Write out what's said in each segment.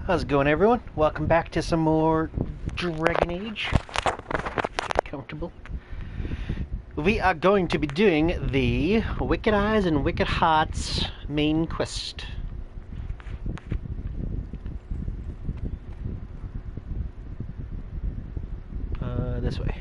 How's it going, everyone? Welcome back to some more Dragon Age. Get comfortable. We are going to be doing the Wicked Eyes and Wicked Hearts main quest. This way.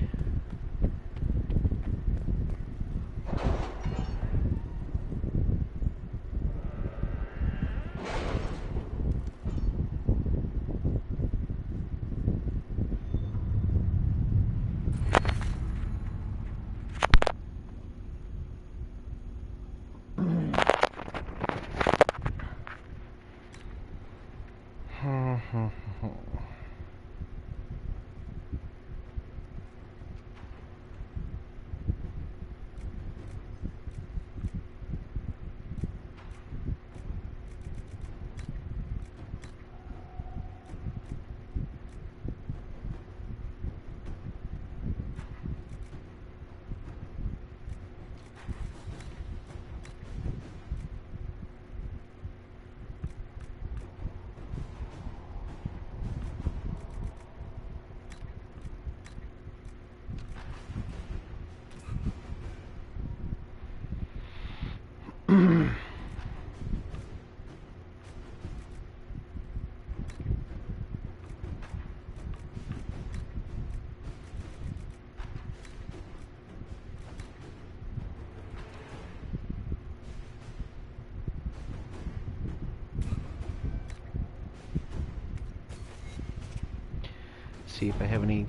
See if I have any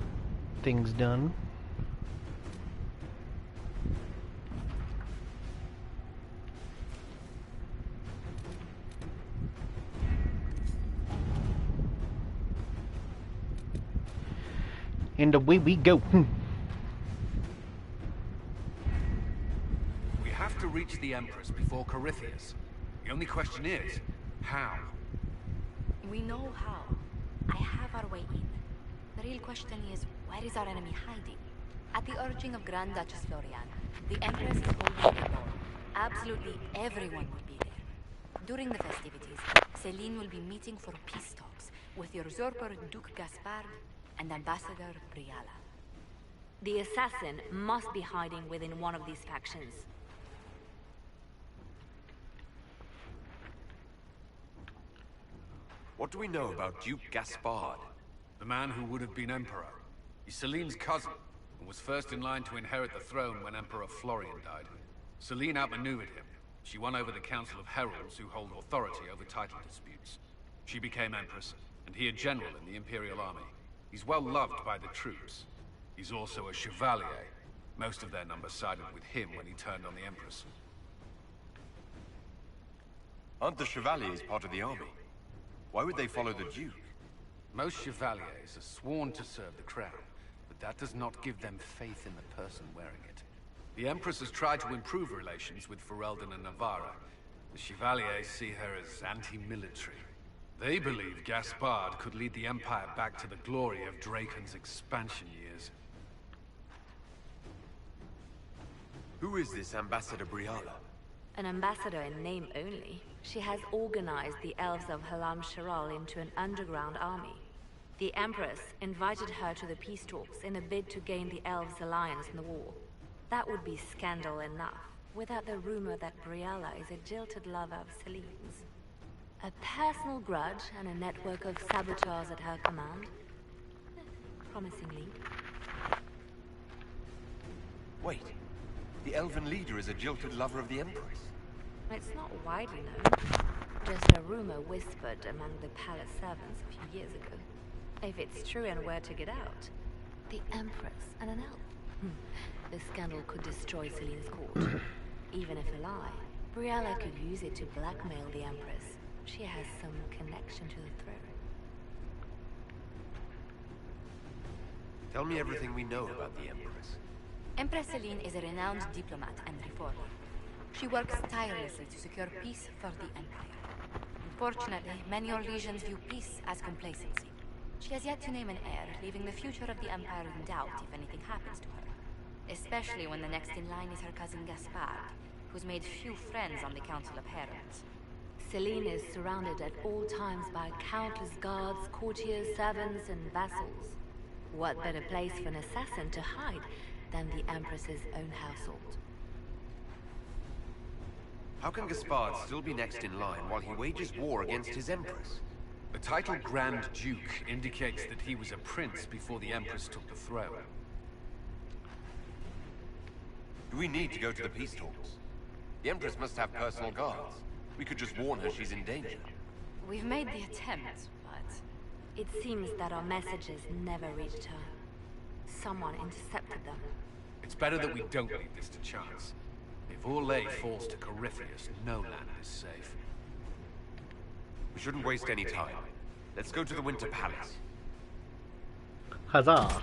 things done. And away we go. We have to reach the Empress before Corypheus. The only question is, how? We know how. I have our way in. The real question is, where is our enemy hiding? At the urging of Grand Duchess Floriana, the Empress is holding the ball. Absolutely everyone will be there. During the festivities, Celene will be meeting for peace talks with usurper Duke Gaspard and Ambassador Briala. The assassin must be hiding within one of these factions. What do we know about Duke Gaspard? The man who would have been Emperor. He's Celene's cousin, and was first in line to inherit the throne when Emperor Florian died. Celene outmaneuvered him. She won over the Council of Heralds, who hold authority over title disputes. She became Empress, and he a general in the Imperial Army. He's well loved by the troops. He's also a Chevalier. Most of their numbers sided with him when he turned on the Empress. Aren't the Chevaliers part of the army? Why would they follow the Duke? Most Chevaliers are sworn to serve the crown, but that does not give them faith in the person wearing it. The Empress has tried to improve relations with Ferelden and Navarra. The Chevaliers see her as anti-military. They believe Gaspard could lead the Empire back to the glory of Dracon's expansion years. Who is this Ambassador Briala? An ambassador in name only. She has organized the elves of Halamshiral into an underground army. The Empress invited her to the peace talks in a bid to gain the elves' alliance in the war. That would be scandal enough, without the rumor that Briala is a jilted lover of Celene's. A personal grudge and a network of saboteurs at her command. Promising lead. Wait, the elven leader is a jilted lover of the Empress. It's not widely known. Just a rumor whispered among the palace servants a few years ago. If it's true and were to get out, the Empress and an elf. The scandal could destroy Celene's court. Even if a lie, Briala could use it to blackmail the Empress. She has some connection to the throne. Tell me everything we know about the Empress. Empress Celene is a renowned diplomat and reformer. She works tirelessly to secure peace for the Empire. Unfortunately, many Orlesians view peace as complacency. She has yet to name an heir, leaving the future of the Empire in doubt if anything happens to her. Especially when the next in line is her cousin Gaspard, who's made few friends on the Council of Heralds. Celene is surrounded at all times by countless guards, courtiers, servants, and vassals. What better place for an assassin to hide than the Empress's own household? How can Gaspard still be next in line while he wages war against his Empress? The title Grand Duke indicates that he was a prince before the Empress took the throne. Do we need to go to the peace talks? The Empress must have personal guards. We could just warn her she's in danger. We've made the attempt, but... It seems that our messages never reached her. Someone intercepted them. It's better that we don't leave this to chance. If Orlais falls to Corypheus, no land is safe. We shouldn't waste any time. Let's go to the Winter Palace. Huzzah!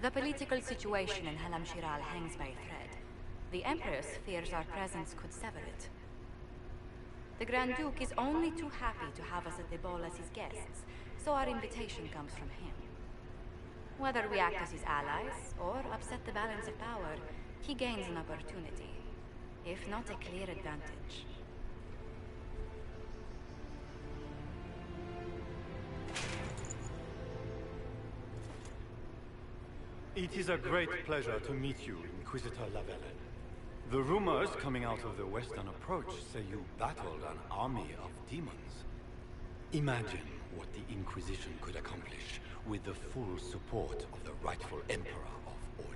The political situation in Halamshiral hangs by a thread. The Empress fears our presence could sever it. The Grand Duke is only too happy to have us at the ball as his guests, so our invitation comes from him. Whether we act as his allies, or upset the balance of power, he gains an opportunity, if not a clear advantage. It is a great pleasure to meet you, Inquisitor Lavelle. The rumors coming out of the Western Approach say you battled an army of demons. Imagine what the Inquisition could accomplish with the full support of the rightful Emperor of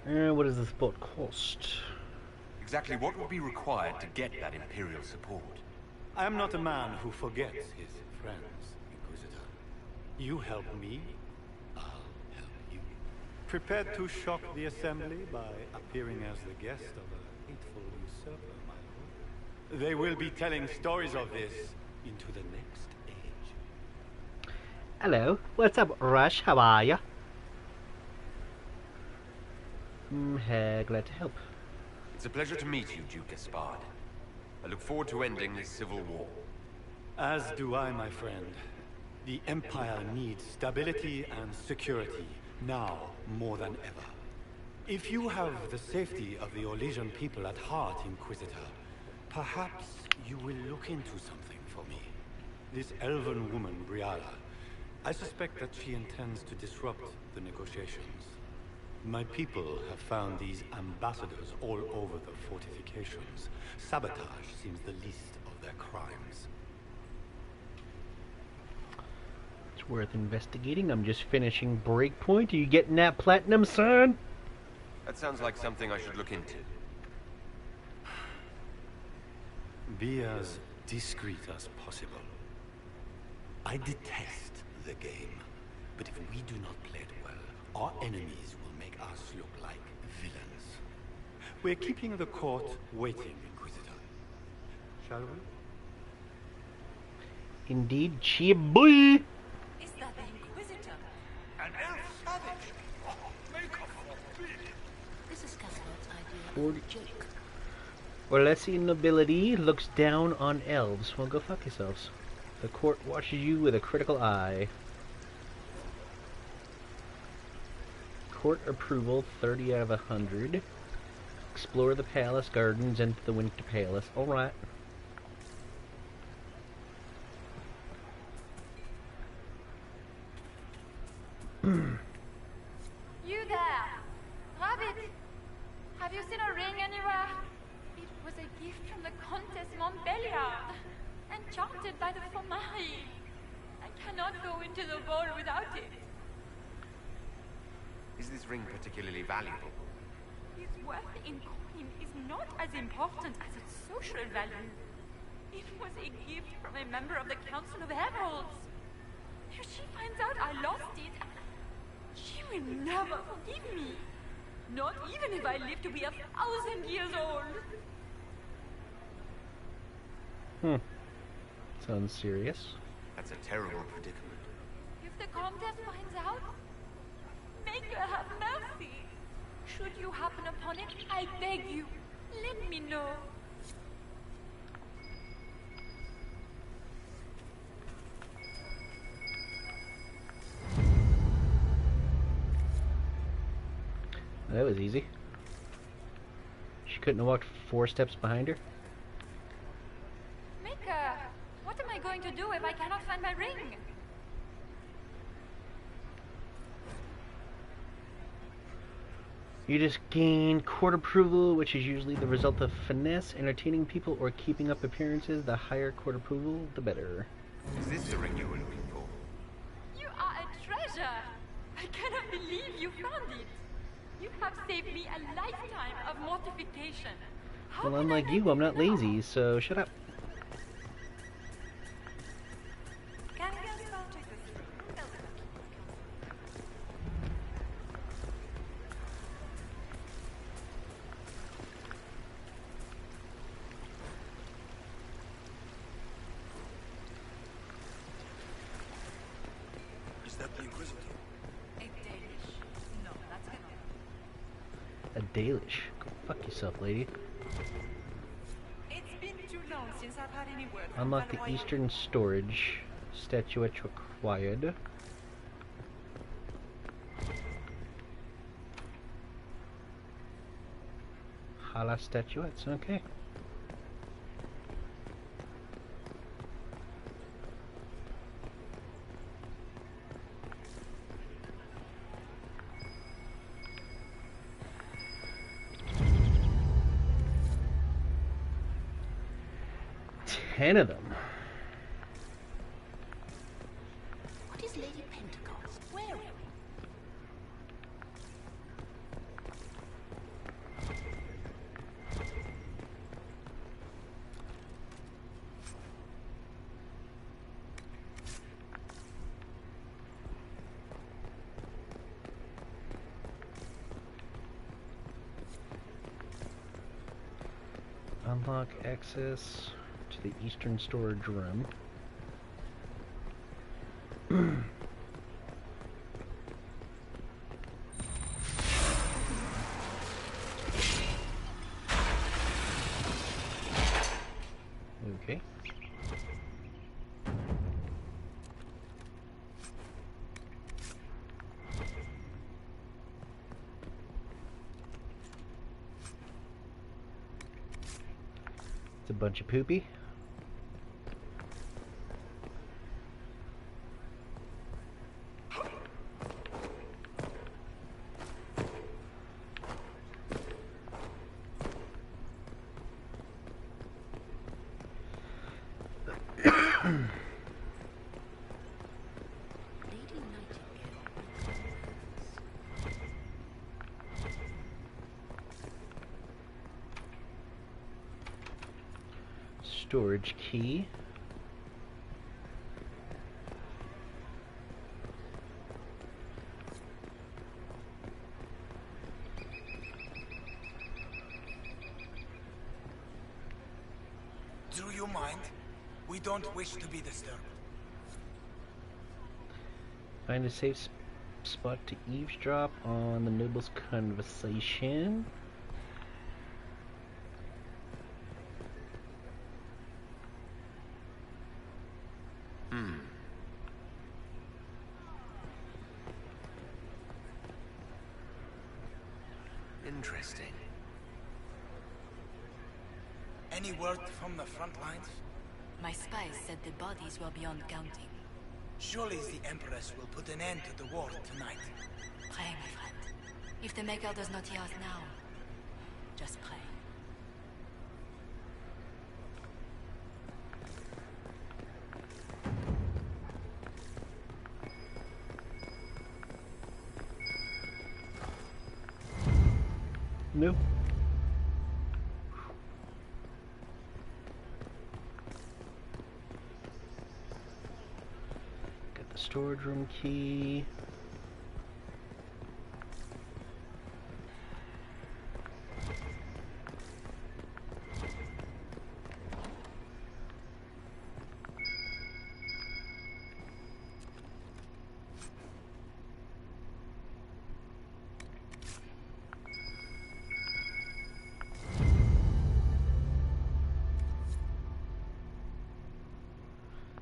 Orlais. What does the support cost? Exactly what would be required to get that Imperial support? I am not a man who forgets his friends, Inquisitor. You help me, I'll help you. Prepared to shock the Assembly by appearing as the guest of a hateful usurper, my lord? They will be telling stories of this into the next age. Hello, what's up, Rush? How are ya? Glad to help. It's a pleasure to meet you, Duke Gaspard. I look forward to ending this civil war. As do I, my friend. The Empire needs stability and security, now more than ever. If you have the safety of the Orlesian people at heart, Inquisitor, perhaps you will look into something for me. This elven woman, Briala, I suspect that she intends to disrupt the negotiations. My people have found these ambassadors all over the fortifications. Sabotage seems the least of their crimes. It's worth investigating. I'm just finishing Breakpoint. Are you getting that platinum, son? That sounds like something I should look into. Be as discreet as possible. I detest the game, but if we do not play it well, our enemies will make us look like villains. We're keeping the court waiting, Inquisitor. Shall we? Indeed, chia boy. Is that the Inquisitor? An elf savage! Make a forbid! This is Gaspard's idea of a joke. Orlesian nobility looks down on elves. Well, go fuck yourselves. The court watches you with a critical eye. Court approval, 30 out of 100. Explore the palace gardens and the Winter Palace. Alright. Montbéliard, enchanted by the Fomari. I cannot go into the ball without it. Is this ring particularly valuable? Its worth in coin is not as important as its social value. It was a gift from a member of the Council of Heralds. If she finds out I lost it, she will never forgive me. Not even if I live to be 1,000 years old. Sounds serious. That's a terrible predicament. If the Comtesse finds out, make her have mercy. Should you happen upon it, I beg you, let me know. That was easy. She couldn't have walked 4 steps behind her. Maker, what am I going to do if I cannot find my ring? You just gain court approval, which is usually the result of finesse, entertaining people, or keeping up appearances. The higher court approval, the better. Is this the ring you were looking for? You are a treasure! I cannot believe you found it! You have saved me a lifetime of mortification. How Well, can unlike I you, let I'm not go? lazy, so shut up. Can we also take this? Is that the Inquisitor? A Danish? No, that's enough. A Dalish. Go fuck yourself, lady. It's been too long since I've had any word from Unlock the Van Wyk. Eastern Storage. Statuette required. Hala statuettes, okay. Ten of them. What is Lady Pentecost wearing? Unlock access to the Eastern Storage Room. Okay. It's a bunch of poopy. Lady Nightingale. Storage key. Do you mind? We don't wish to be disturbed. Find a safe spot to eavesdrop on the noble's conversation. Interesting. Any word from the front lines? My spies said the bodies were beyond counting. Surely the Empress will put an end to the war tonight. Pray, my friend. If the Maker does not hear us now, just pray. No. Got the storage room key.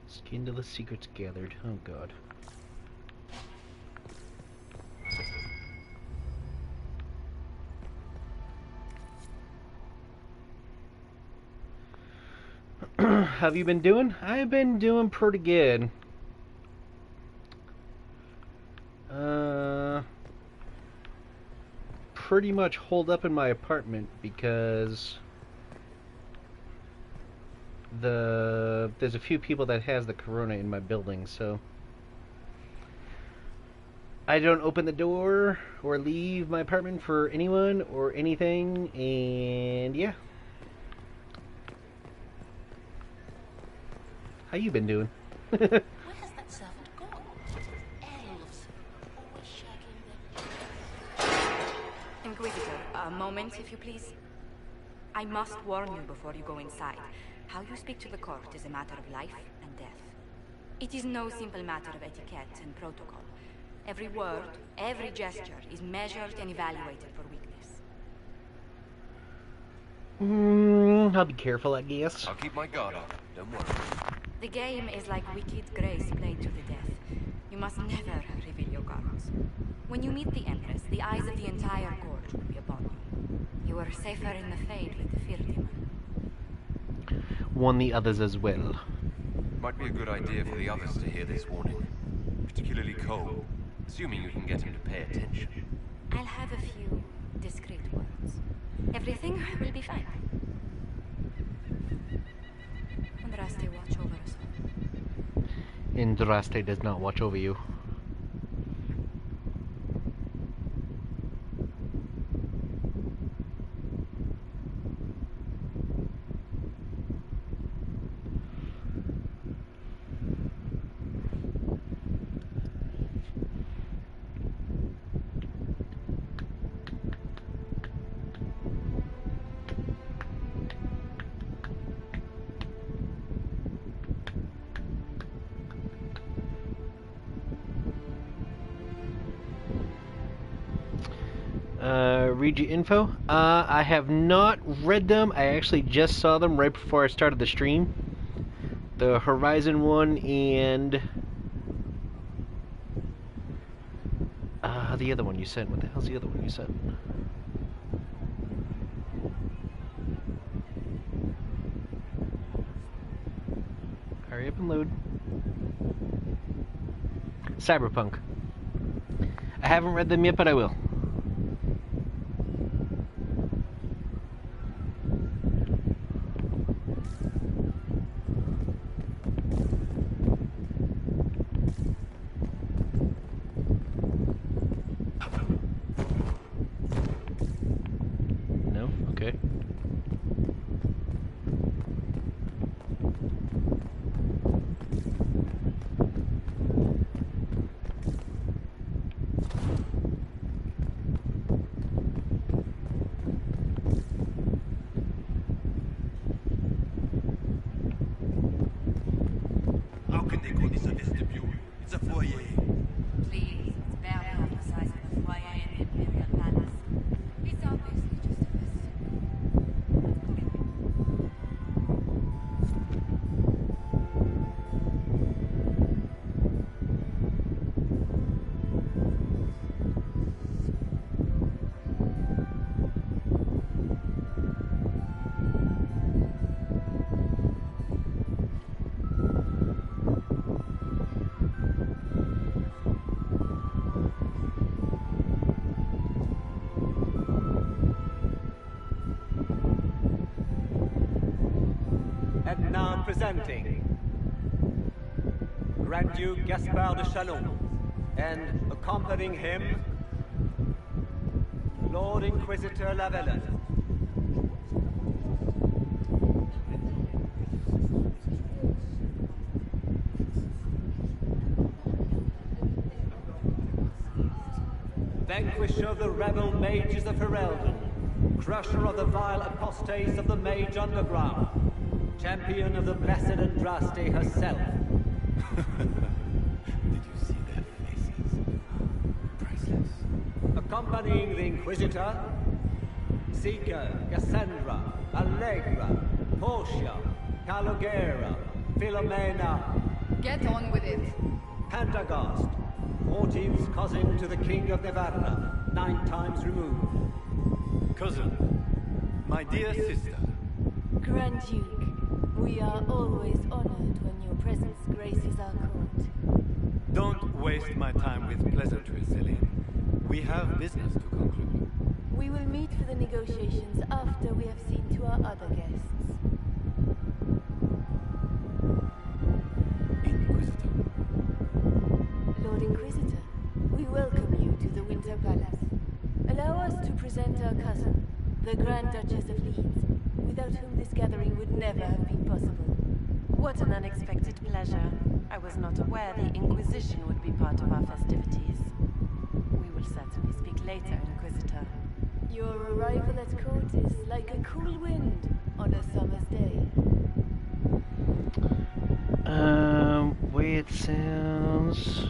Skin to the secrets gathered. Oh god. Have you been doing? I've been doing pretty good. Pretty much holed up in my apartment because there's a few people that has the corona in my building, so I don't open the door or leave my apartment for anyone or anything, and yeah. How you been doing? Where has that servant gone? Elves. Always shagging their... Inquisitor, a moment, if you please. I must warn you before you go inside. How you speak to the court is a matter of life and death. It is no simple matter of etiquette and protocol. Every word, every gesture is measured and evaluated for weakness. I'll be careful, I guess. I'll keep my guard up. Don't worry. The game is like wicked grace played to the death. You must never reveal your cards. When you meet the Empress, the eyes of the entire court will be upon you. You are safer in the Fade with the Fear Demon. Warn the others as well. Might be a good idea for the others to hear this warning. Particularly Cole, assuming you can get him to pay attention. I'll have a few discreet words. Everything will be fine. Andraste watch over us all. Andraste does not watch over you. Read your info. I have not read them. I actually just saw them right before I started the stream. The Horizon one and the other one you sent. What the hell's the other one you sent? Hurry up and load. Cyberpunk. I haven't read them yet, but I will. Presenting Grand Duke Gaspard de Chalon, and accompanying him, Lord Inquisitor Lavellan. Vanquisher of the rebel mages of Heraldon, crusher of the vile apostates of the mage underground, champion of the blessed Andraste herself. Did you see their faces? Priceless. Accompanying the Inquisitor, Seeker, Cassandra, Allegra, Portia, Calogera, Philomena. Get on with it. Pendergast, Mortiev's cousin to the King of Navarra, 9 times removed. Cousin, my dear sister. Grand Duke, we are always honored when your presence graces our court. Don't waste my time with pleasantries, Celene. We have business to conclude. We will meet for the negotiations after we have seen to our other guests. Inquisitor. Lord Inquisitor, we welcome you to the Winter Palace. Allow us to present our cousin, the Grand Duchess of Leeds, without whom this gathering would never have been possible. What an unexpected pleasure. I was not aware the Inquisition would be part of our festivities. We will certainly speak later, Inquisitor. Your arrival at court is like a cool wind on a summer's day. Way it sounds...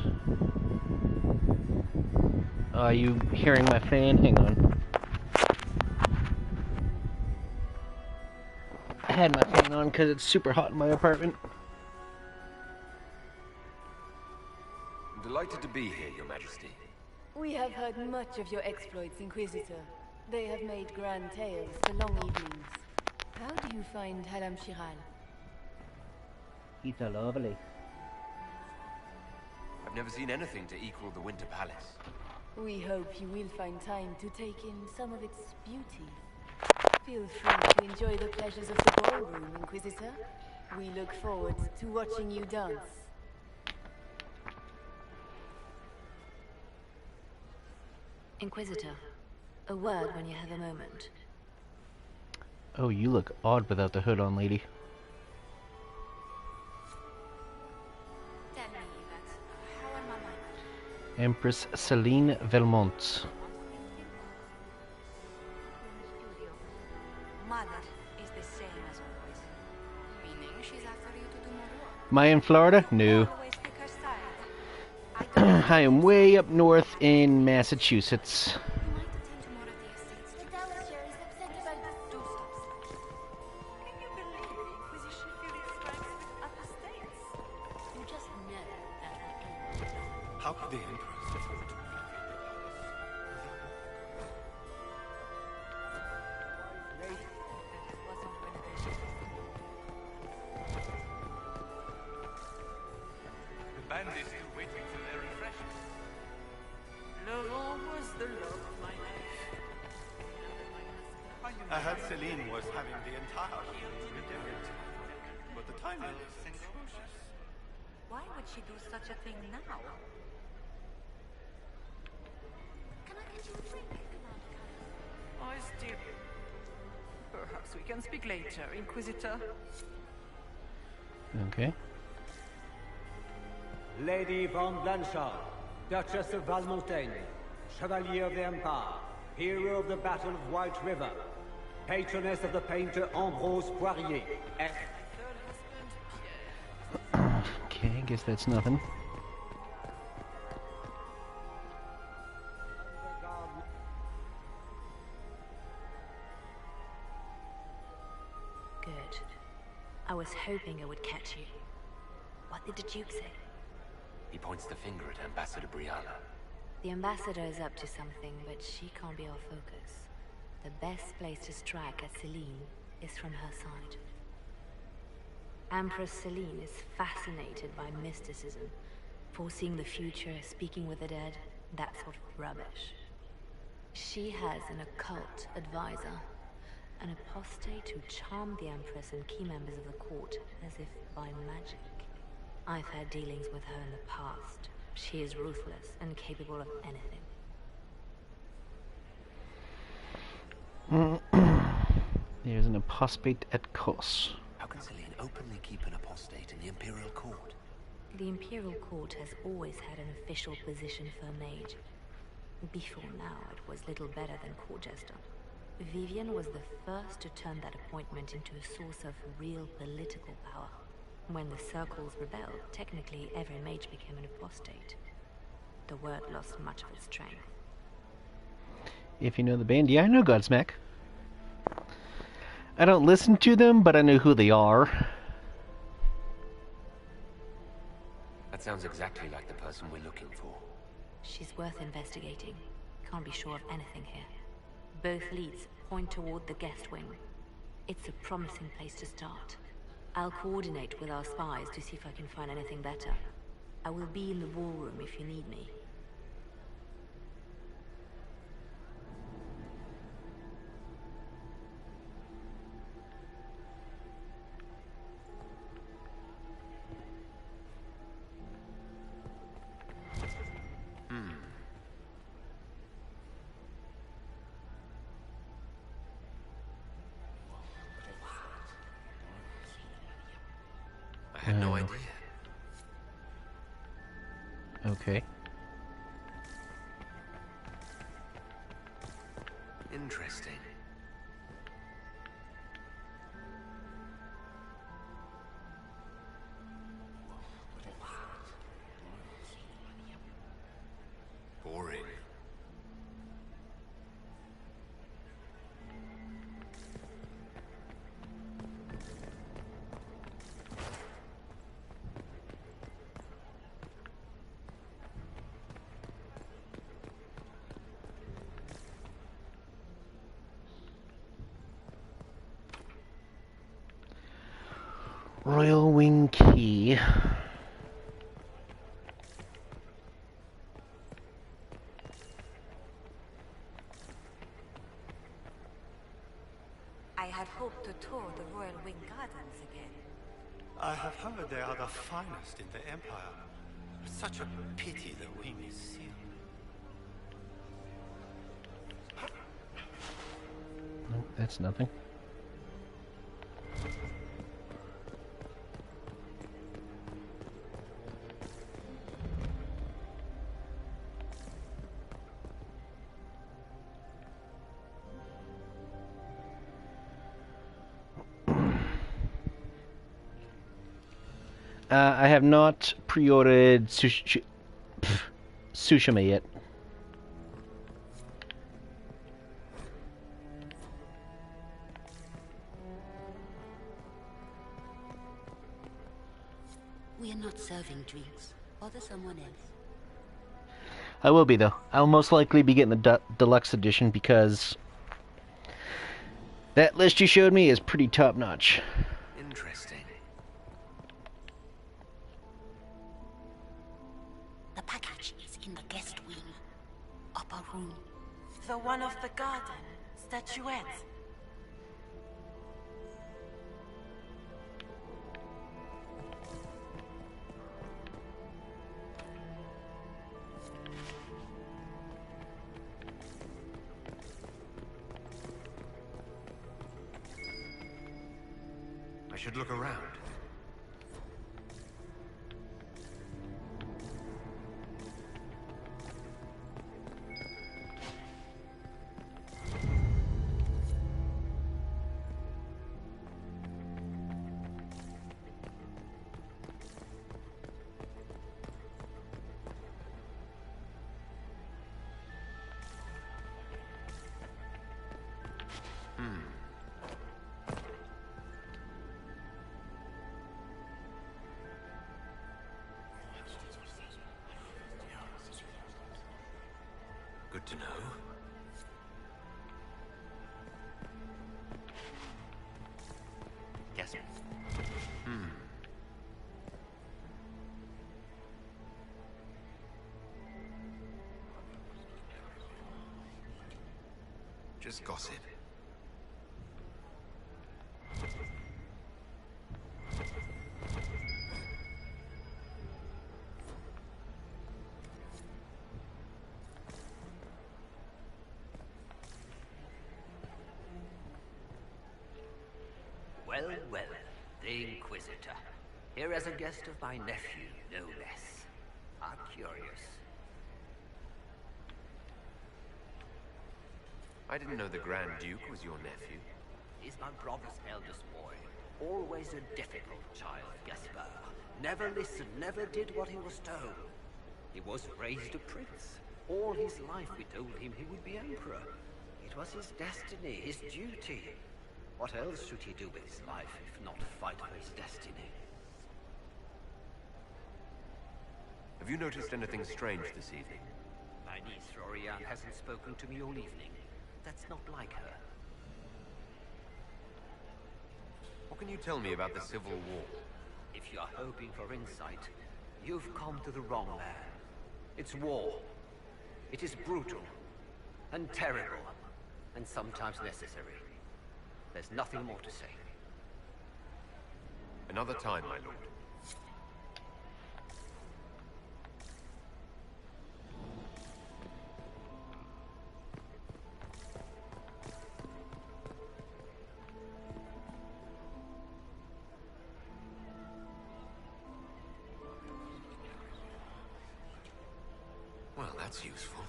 Are you hearing my fan? Hang on. I had my fan on because it's super hot in my apartment. I'm delighted to be here, Your Majesty. We have heard much of your exploits, Inquisitor. They have made grand tales for long evenings. How do you find Halamshiral? It's lovely. I've never seen anything to equal the Winter Palace. We hope you will find time to take in some of its beauty. Feel free to enjoy the pleasures of the ballroom, Inquisitor. We look forward to watching you dance. Inquisitor, a word when you have a moment. Oh, you look odd without the hood on, lady. Tell me that. How am I? Empress Celene Velmont. Mother is the same as always. Meaning she's after you to do more work. Am I in Florida? No. Always pick her side. I am way up north in Massachusetts. You might attend to more of the estates. The Dowager is upset about this. Do stop. Can you believe the Inquisition filled its ranks with apostates? You just know that. How could the Empress afford to The bandits still waiting for their refreshments. Laurent was the love of my life. I heard Celene was having the entire room redecorated. But the timing is atrocious. Why would she do such a thing now? Can I get you a drink, Commander Kyle? I still... Perhaps we can speak later, Inquisitor. Okay. Lady von Blanchard, Duchess of Valmontaigne, Chevalier of the Empire, hero of the Battle of White River, patroness of the painter Ambrose Poirier, and... Okay, guess that's nothing. Good. I was hoping I would catch you. What did the Duke say? He points the finger at Ambassador Brianna. The ambassador is up to something, but she can't be our focus. The best place to strike at Celene is from her side. Empress Celene is fascinated by mysticism, foreseeing the future, speaking with the dead, that sort of rubbish. She has an occult advisor, an apostate who charmed the Empress and key members of the court as if by magic. I've had dealings with her in the past. She is ruthless and capable of anything. apostate at Kos. How can Celene openly keep an apostate in the Imperial Court? The Imperial Court has always had an official position for a mage. Before now, it was little better than court jester. Vivian was the first to turn that appointment into a source of real political power. When the circles rebelled, technically every mage became an apostate. The word lost much of its strength. If you know the band, yeah, I know Godsmack. I don't listen to them, but I know who they are. That sounds exactly like the person we're looking for. She's worth investigating. Can't be sure of anything here. Both leads point toward the guest wing. It's a promising place to start. I'll coordinate with our spies to see if I can find anything better. I will be in the ballroom if you need me. I had no idea. Okay. Interesting. Boring. Royal Wing Key. I had hoped to tour the Royal Wing Gardens again. I have heard they are the finest in the Empire. Such a pity the wing is sealed. No, that's nothing. I have not pre-ordered Tsushima yet. We are not serving drinks. Bother someone else. I will be, though. I'll most likely be getting the deluxe edition because that list you showed me is pretty top-notch. Interesting. The package is in the guest wing. Upper room. The one of the garden. Statuette. I should look around. Good to know. Yes. Just gossip. Well, well, the Inquisitor. Here as a guest of my nephew, no less. How curious. I didn't know the Grand Duke was your nephew. He's my brother's eldest boy. Always a difficult child, Gaspar. Never listened, never did what he was told. He was raised a prince. All his life we told him he would be emperor. It was his destiny, his duty. What else should he do with his life if not fight for his destiny? Have you noticed anything strange this evening? My niece Rorianne hasn't spoken to me all evening. That's not like her. What can you tell me about the Civil War? If you're hoping for insight, you've come to the wrong man. It's war. It is brutal, and terrible, and sometimes necessary. There's nothing more to say. Another time, my lord. Well, that's useful.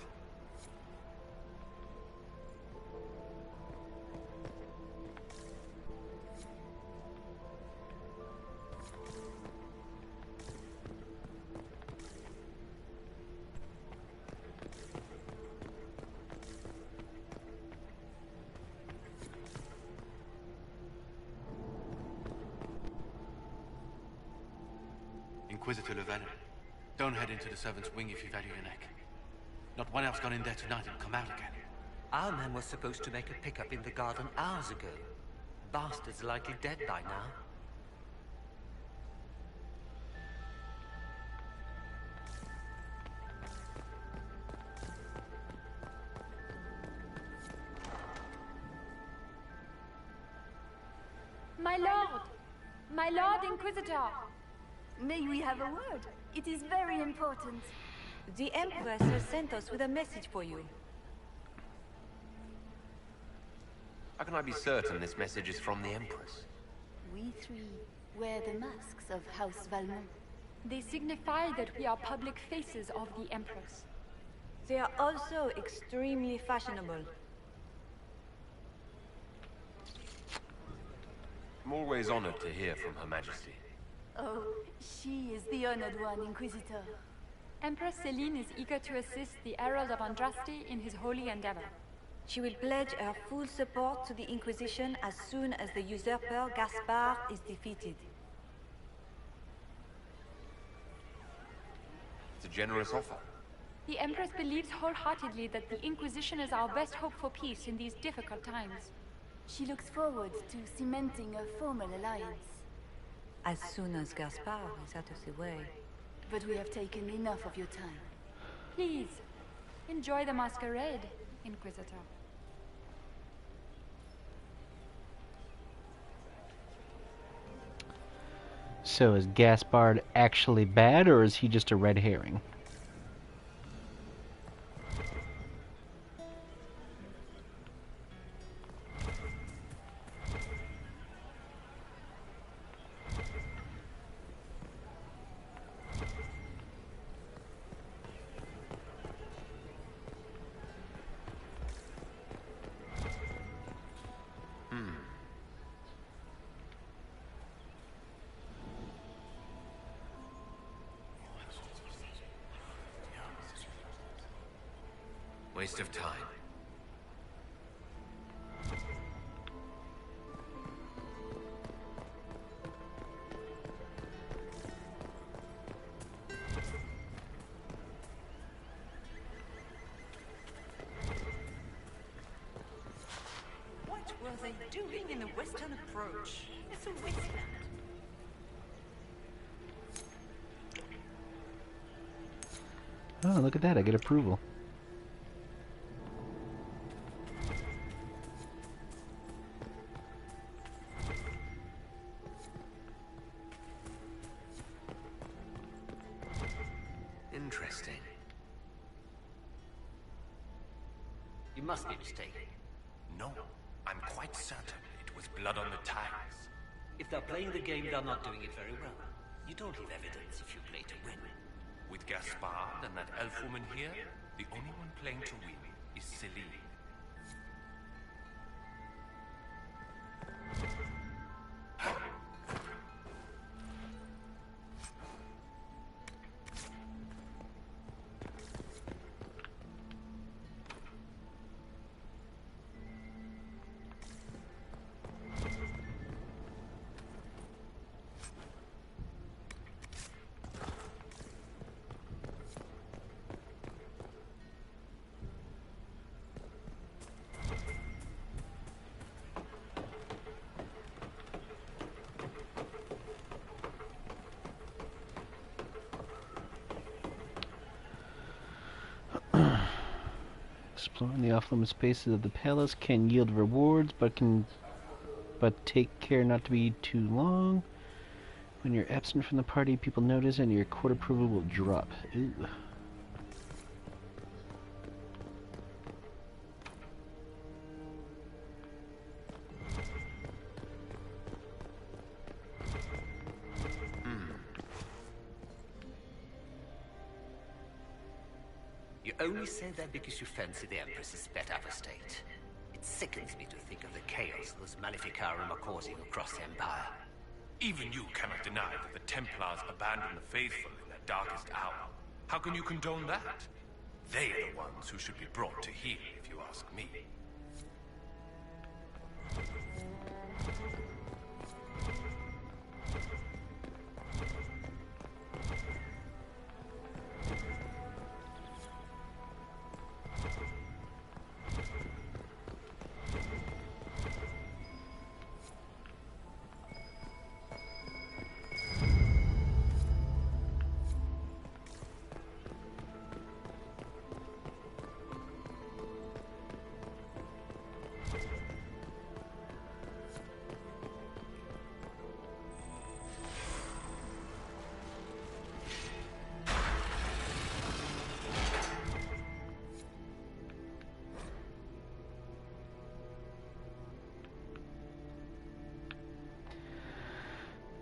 Inquisitor Llewellyn, don't head into the servants' wing if you value your neck. Not one else gone in there tonight and come out again. Our man was supposed to make a pickup in the garden hours ago. Bastard's likely dead by now. My Lord Inquisitor! May we have a word? It is very important. The Empress has sent us with a message for you. How can I be certain this message is from the Empress? We three wear the masks of House Valmont. They signify that we are public faces of the Empress. They are also extremely fashionable. I'm always honored to hear from Her Majesty. Oh, she is the honored one, Inquisitor. Empress Celene is eager to assist the Herald of Andraste in his holy endeavor. She will pledge her full support to the Inquisition as soon as the usurper Gaspar is defeated. It's a generous offer. The Empress believes wholeheartedly that the Inquisition is our best hope for peace in these difficult times. She looks forward to cementing a formal alliance. As soon as Gaspar is out of the way. But we have taken enough of your time. Please, enjoy the masquerade, Inquisitor. So is Gaspard actually bad, or is he just a red herring? Waste of time. What were they doing in the western approach? It's a wasteland. Oh, look at that, I get approval. Interesting. You must be mistaken. No, I'm quite certain it was blood on the tiles. If they're playing the game, they're not doing it very well. You don't leave evidence if you play to win. With Gaspard and that elf woman here, the only one playing to win is Celene. Exploring the off-limit spaces of the palace can yield rewards, but take care not to be too long. When you're absent from the party, people notice and your court approval will drop. Ooh. You only say that because you fancy the Empress's pet apostate. It sickens me to think of the chaos those Maleficarum are causing across the Empire. Even you cannot deny that the Templars abandoned the faithful in their darkest hour. How can you condone that? They are the ones who should be brought to heel, if you ask me.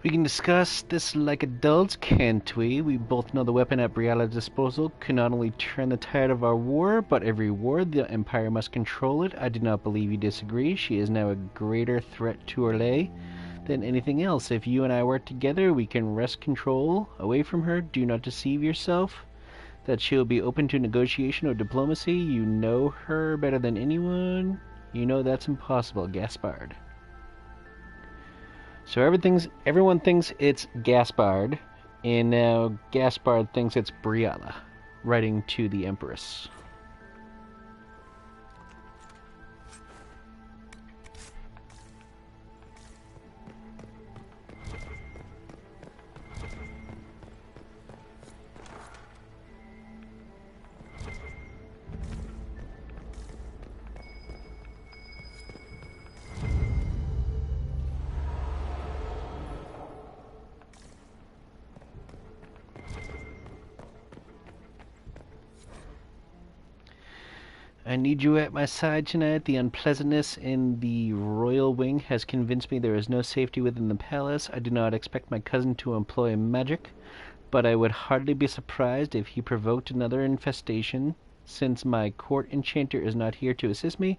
We can discuss this like adults, can't we? We both know the weapon at Briala's disposal could not only turn the tide of our war, but every war the Empire must control it. I do not believe you disagree. She is now a greater threat to Orlais than anything else. If you and I work together, we can wrest control away from her. Do not deceive yourself that she will be open to negotiation or diplomacy. You know her better than anyone. You know that's impossible, Gaspard. So everyone thinks it's Gaspard, and now Gaspard thinks it's Briala, writing to the Empress. I need you at my side tonight. The unpleasantness in the royal wing has convinced me there is no safety within the palace. I do not expect my cousin to employ magic, but I would hardly be surprised if he provoked another infestation. Since my court enchanter is not here to assist me,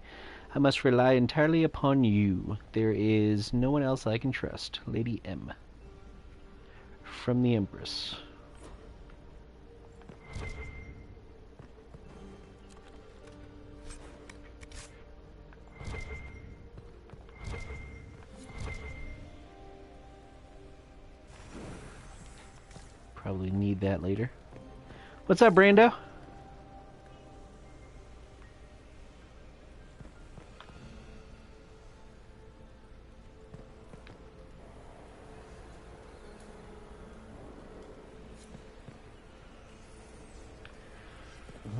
I must rely entirely upon you. There is no one else I can trust. Lady M. From the Empress. Probably need that later. What's up, Brando?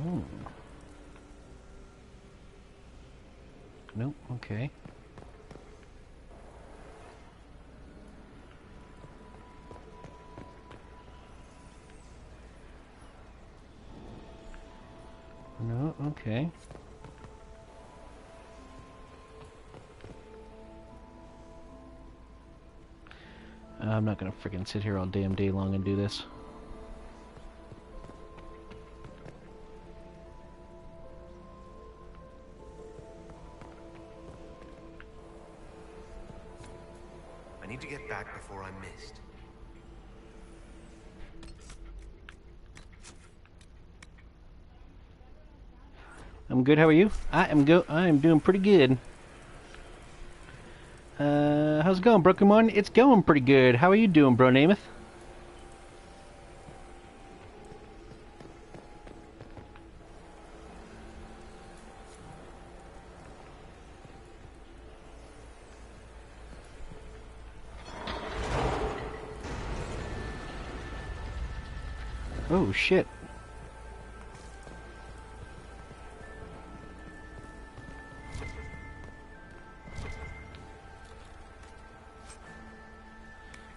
Oh. Nope, okay. No, okay. I'm not gonna freaking sit here all damn day long and do this. I need to get back before I'm missed. I'm good, how are you? I am doing pretty good. How's it going, Brooklyn? It's going pretty good. How are you doing, bro, Namath? Oh, shit.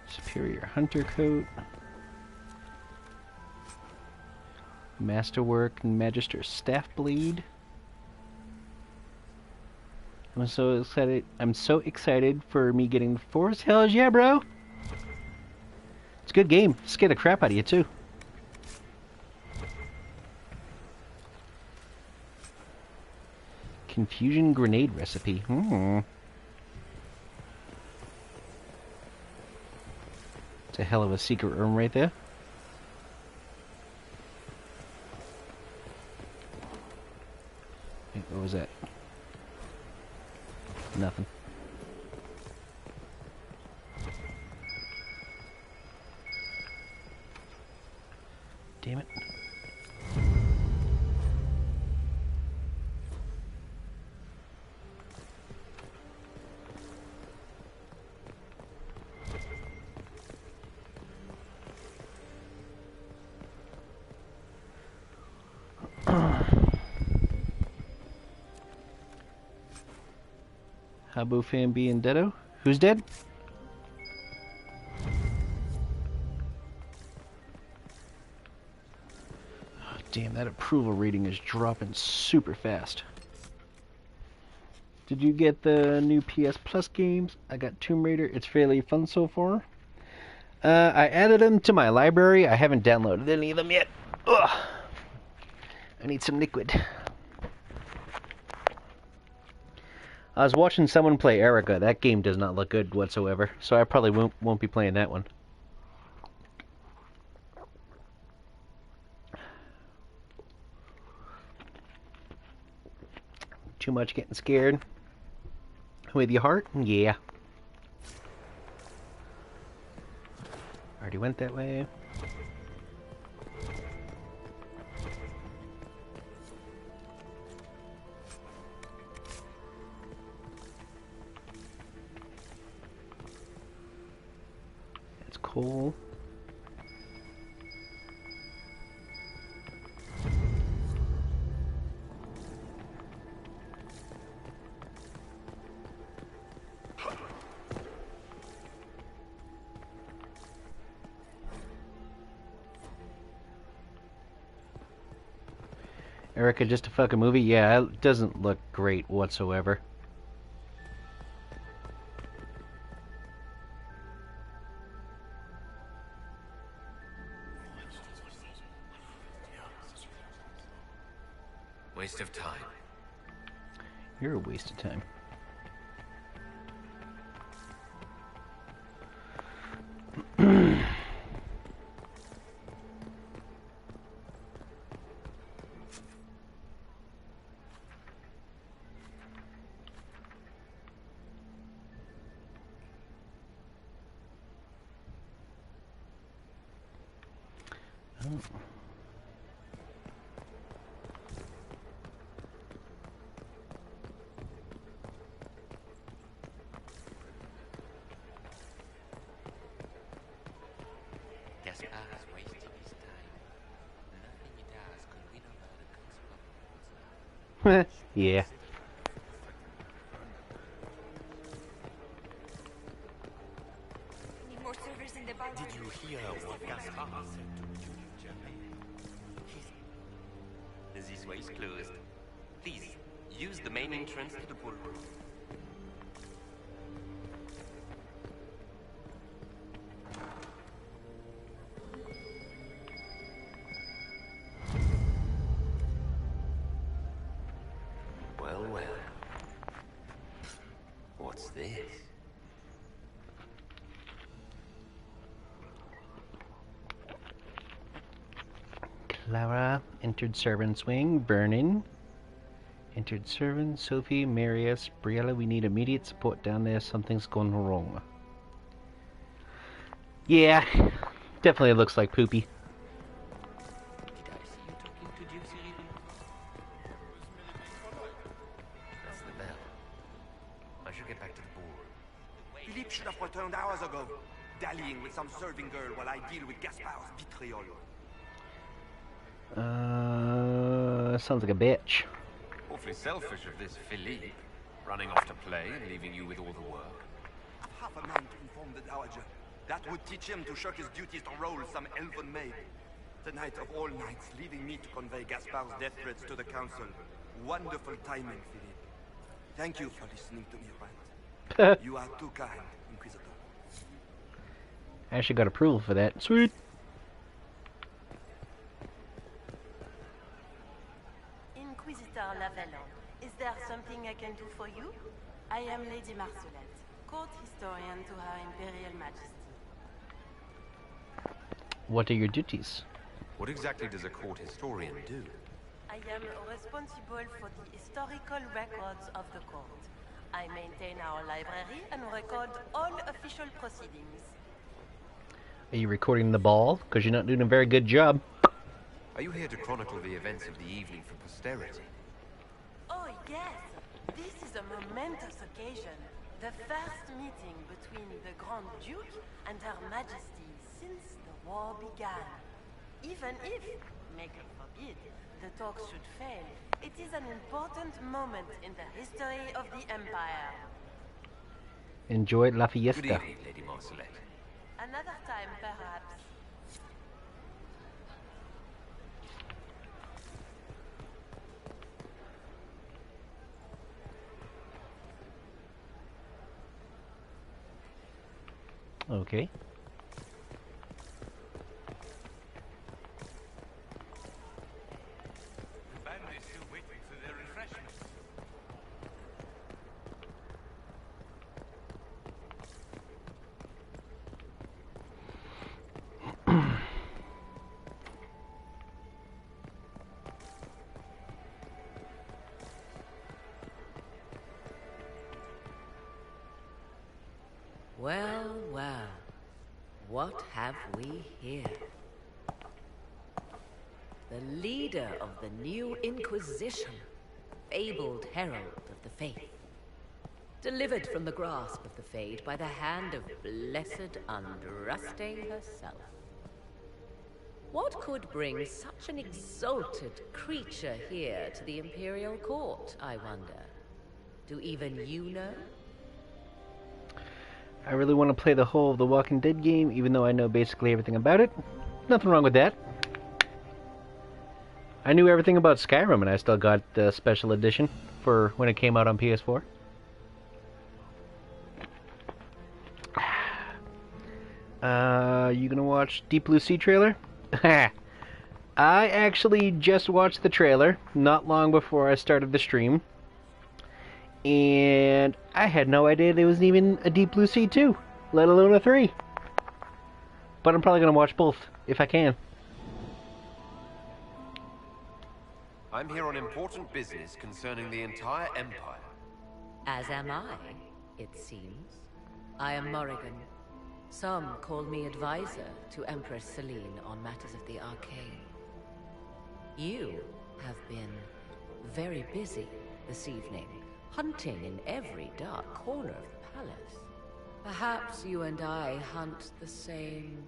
Superior Hunter Coat. Masterwork and Magister Staff Bleed. I'm so excited. I'm so excited for me getting the Force. Hells yeah, bro! It's a good game. Scare the crap out of you, too. Confusion Grenade Recipe. It's a hell of a secret room right there. Wait, what was that? Nothing. Damn it. Habu Fambi and Dedo. Who's dead? Oh, damn, that approval rating is dropping super fast. Did you get the new PS Plus games? I got Tomb Raider. It's fairly fun so far. I added them to my library. I haven't downloaded any of them yet. Ugh. I need some liquid. I was watching someone play Erica. That game does not look good whatsoever, so I probably won't be playing that one. Too much getting scared. With your heart? Yeah. Already went that way. Cool. Erica, just a fucking movie? Yeah, it doesn't look great whatsoever. Waste of time. You're a waste of time. Yeah. Need more servers in the bar. Did you hear what Gaspar said to Germaine? This way is closed. Please, use the main entrance to the ballroom. Well, well. What's this? Clara entered servant's wing. Burning. Entered servant. Sophie, Marius, Briella. We need immediate support down there. Something's gone wrong. Yeah, definitely looks like Poopy. That's the bell. I should get back to the ball. Philippe should have returned hours ago, dallying with some serving girl while I deal with Gaspard's vitriol. Sounds like a bitch. Awfully selfish of this Philippe, running off to play and leaving you with all the work. Half a man to inform the Dowager. That would teach him to shirk his duties to roll some elven maid. The night of all nights, leaving me to convey Gaspard's death threats to the council. Wonderful timing, Philippe. Thank you for listening to me rant. You are too kind, Inquisitor. I actually got approval for that. Sweet. Inquisitor Avalon, is there something I can do for you? I am Lady Marcelette, court historian to Her Imperial Majesty. What are your duties? What exactly does a court historian do? I am responsible for the historical records of the court. I maintain our library and record all official proceedings. Are you recording the ball? Because you're not doing a very good job. Are you here to chronicle the events of the evening for posterity? Oh yes, this is a momentous occasion. The first meeting between the Grand Duke and Her Majesty since the war began. Even if, maker forbid, the talks should fail, it is an important moment in the history of the Empire. Enjoy La Fiesta. Good evening, Lady Marcelette. Another time, perhaps. Okay. The band is still waiting for their refreshments. Well, well, what have we here? The leader of the new Inquisition, fabled herald of the faith, delivered from the grasp of the Fade by the hand of blessed Andraste herself. What could bring such an exalted creature here to the Imperial Court, I wonder? Do even you know? I really want to play the whole of the Walking Dead game, even though I know basically everything about it. Nothing wrong with that. I knew everything about Skyrim, and I still got the special edition for when it came out on PS4. You gonna watch Deep Blue Sea trailer? I actually just watched the trailer not long before I started the stream. And I had no idea there was even a Deep Blue Sea 2, let alone a 3. But I'm probably going to watch both, if I can. I'm here on important business concerning the entire Empire. As am I, it seems. I am Morrigan. Some call me advisor to Empress Celene on matters of the arcane. You have been very busy this evening, hunting in every dark corner of the palace. Perhaps you and I hunt the same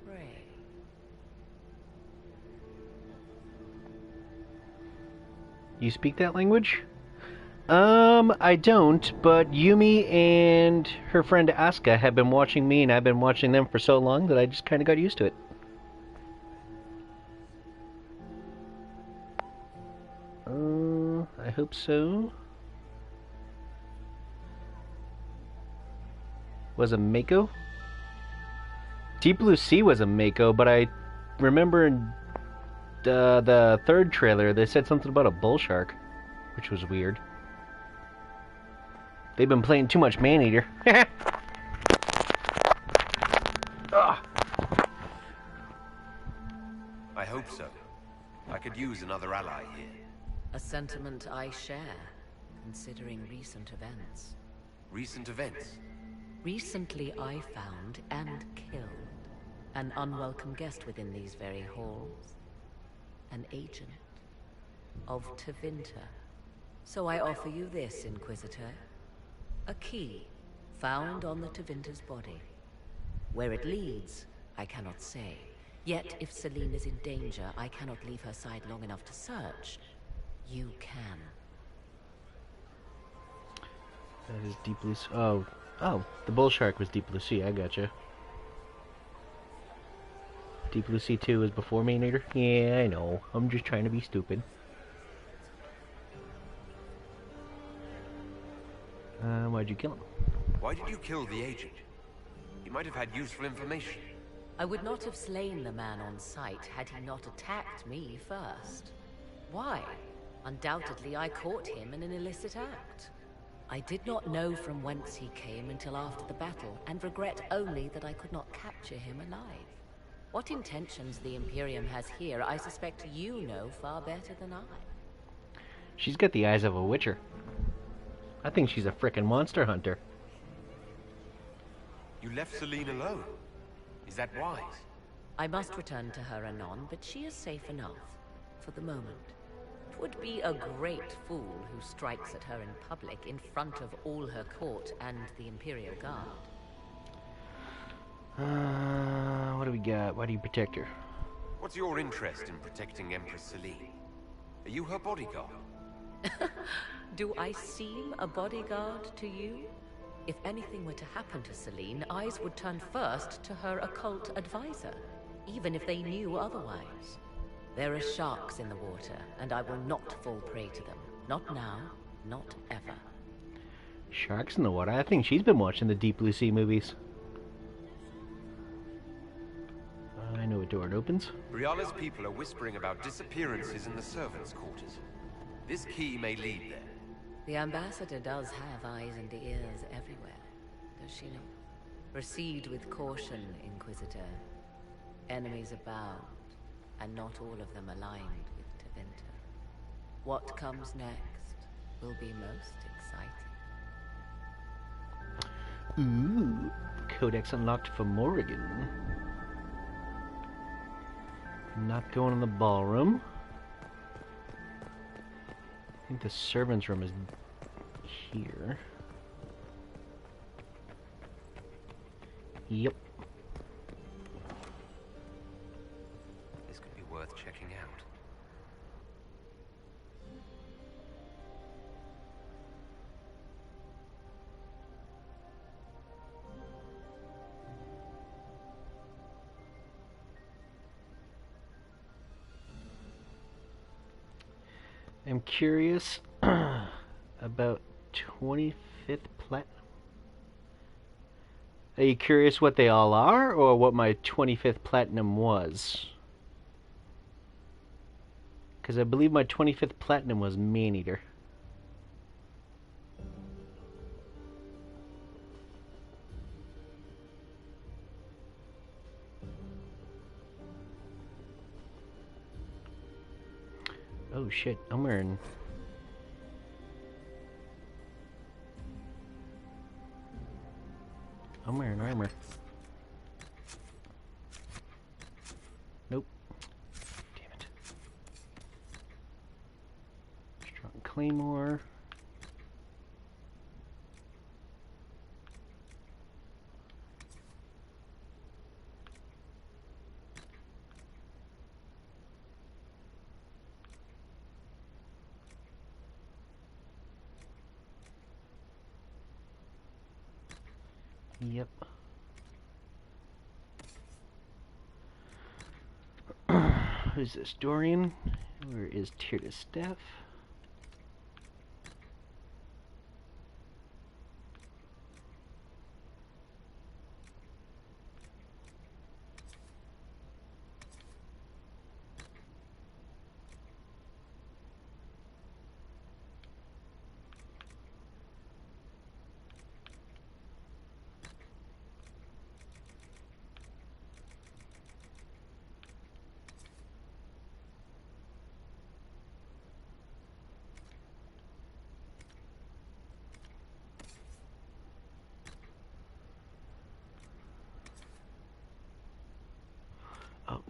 prey. You speak that language? I don't, but Yumi and her friend Asuka have been watching me, and I've been watching them for so long that I just kind of got used to it. I hope so. Was a Mako? Deep Blue Sea was a Mako, but I remember in the third trailer they said something about a bull shark. which was weird. They've been playing too much Maneater. Ugh. I hope so. I could use another ally here. A sentiment I share, considering recent events. Recent events? Recently I found and killed an unwelcome guest within these very halls. An agent of Tevinter. So I offer you this, Inquisitor. A key found on the Tevinter's body. Where it leads, I cannot say. Yet if Celene is in danger, I cannot leave her side long enough to search. You can. That is Deep Blue Sea. Oh, the bull shark was Deep Blue Sea. I gotcha. Deep Blue Sea 2 was before Maneater? Yeah, I know. I'm just trying to be stupid. Why'd you kill him? Why did you kill the agent? He might have had useful information. I would not have slain the man on sight had he not attacked me first. Why? Undoubtedly I caught him in an illicit act. I did not know from whence he came until after the battle, and regret only that I could not capture him alive. What intentions the Imperium has here, I suspect you know far better than I. She's got the eyes of a witcher. I think she's a frickin' monster hunter. You left Celene alone. Is that wise? I must return to her anon, but she is safe enough, for the moment. It would be a great fool who strikes at her in public in front of all her court and the Imperial Guard. What do we got? Why do you protect her? What's your interest in protecting Empress Celene? Are you her bodyguard? Do I seem a bodyguard to you? If anything were to happen to Celene, eyes would turn first to her occult advisor, even if they knew otherwise. There are sharks in the water, and I will not fall prey to them. Not now, not ever. Sharks in the water? I think she's been watching the Deep Blue Sea movies. I know a door it opens. Briala's people are whispering about disappearances in the servants' quarters. This key may lead there. The ambassador does have eyes and ears everywhere, does she not? Proceed with caution, Inquisitor. Enemies abound, and not all of them aligned with Tevinter. What comes next will be most exciting. Ooh, codex unlocked for Morrigan. Not going in the ballroom. I think the servants' room is here. Yep. This could be worth checking out. I'm curious about 25th Platinum. Are you curious what they all are, or what my 25th Platinum was? Because I believe my 25th Platinum was Maneater. Oh shit, I'm wearing... armor. Nope. Damn it. Strong Claymore. Yep. Who's this? Dorian? Where is Tyrda's staff?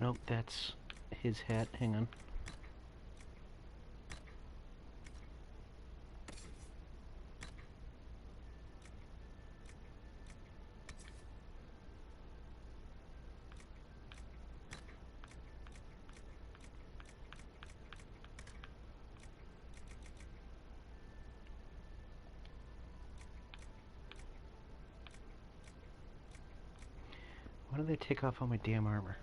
nope, that's his hat. Hang on. Why do they take off all my damn armor?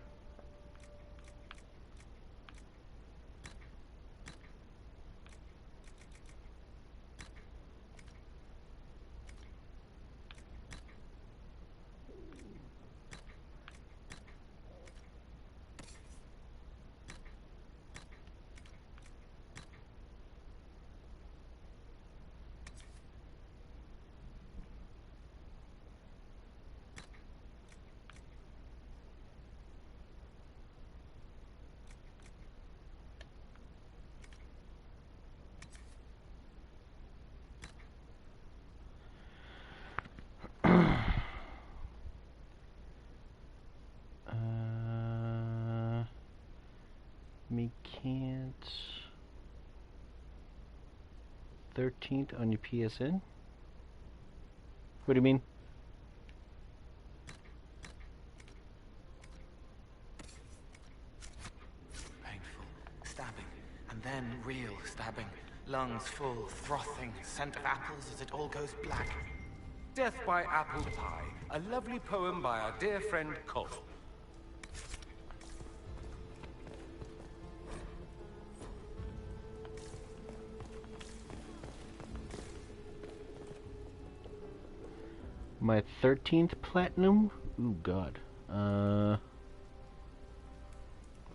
Me can't. 13th on your PSN? What do you mean? Painful. Stabbing. And then real stabbing. Lungs full, frothing, scent of apples as it all goes black. Death by Apple Pie, a lovely poem by our dear friend Cole. My 13th platinum? Ooh, God.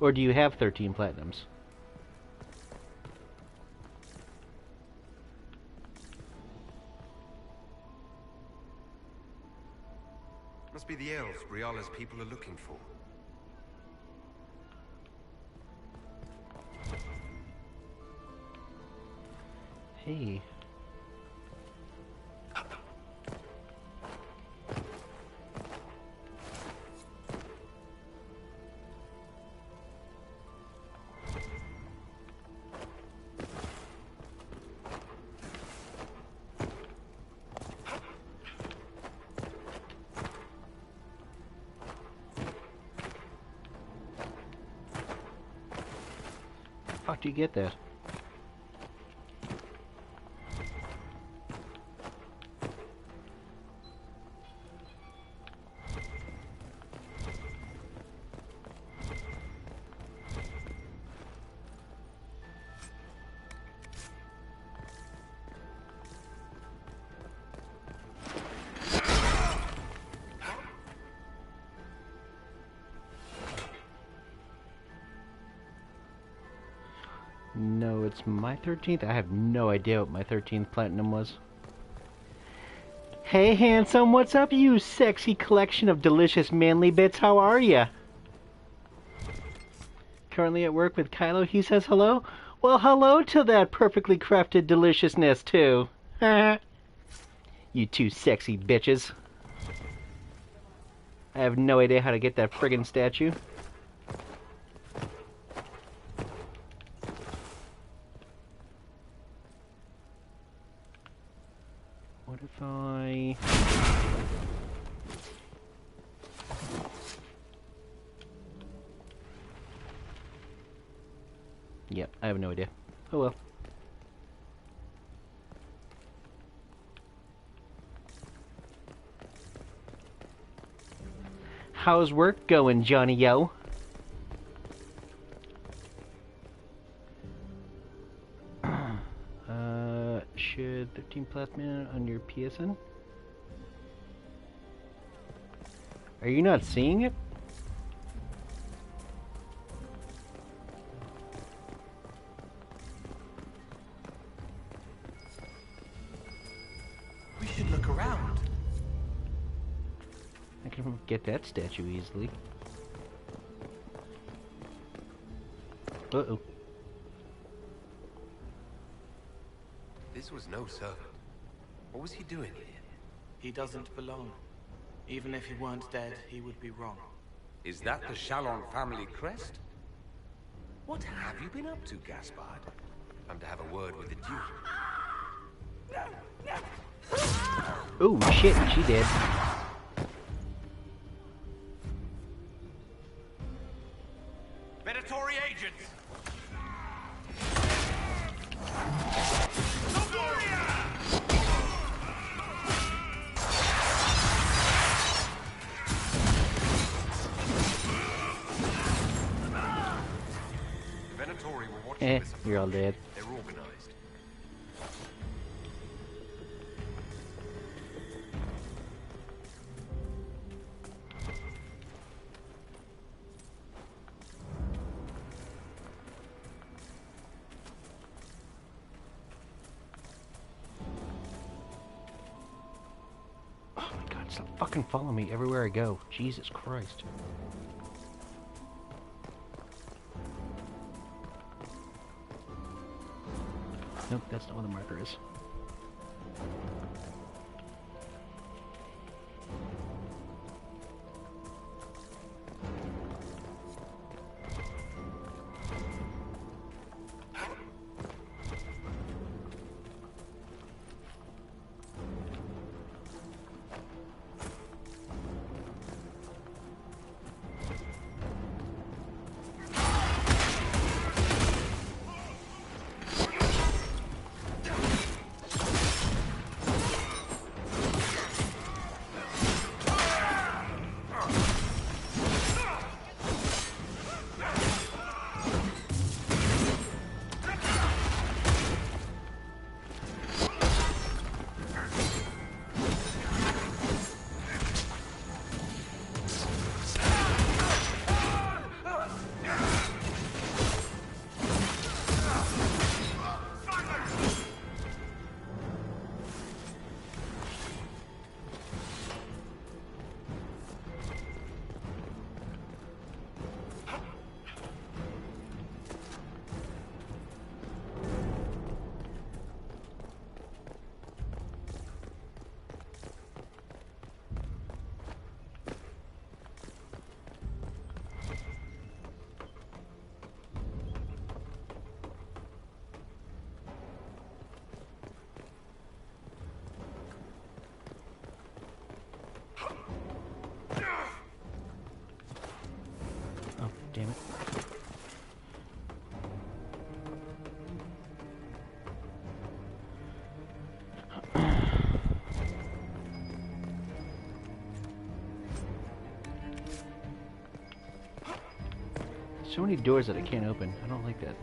Or do you have 13 platinums? Must be the elves Briala's people are looking for. Hey. How do you get that? No, it's my 13th? I have no idea what my 13th platinum was. Hey, handsome, what's up, you sexy collection of delicious manly bits? How are ya? Currently at work with Kylo, he says hello? Well, hello to that perfectly crafted deliciousness, too. You two sexy bitches. I have no idea how to get that friggin' statue. What if I... Yep, I have no idea. Oh well. How's work going, Johnny Yo? Should 13 plasma on your PSN? Are you not seeing it? We should look around. I can get that statue easily. Uh-oh. This was no servant. What was he doing here? He doesn't belong. Even if he weren't dead, he would be wrong. Is that the Chalon family crest? What have you been up to, Gaspard? I'm to have a word with the Duke. Ooh, shit, she did. Predatory agents! You're all dead. They're organized. Oh my god, stop fucking following me everywhere I go. Jesus Christ. Nope, that's not what the marker is. Damn it. So many doors that I can't open. I don't like that.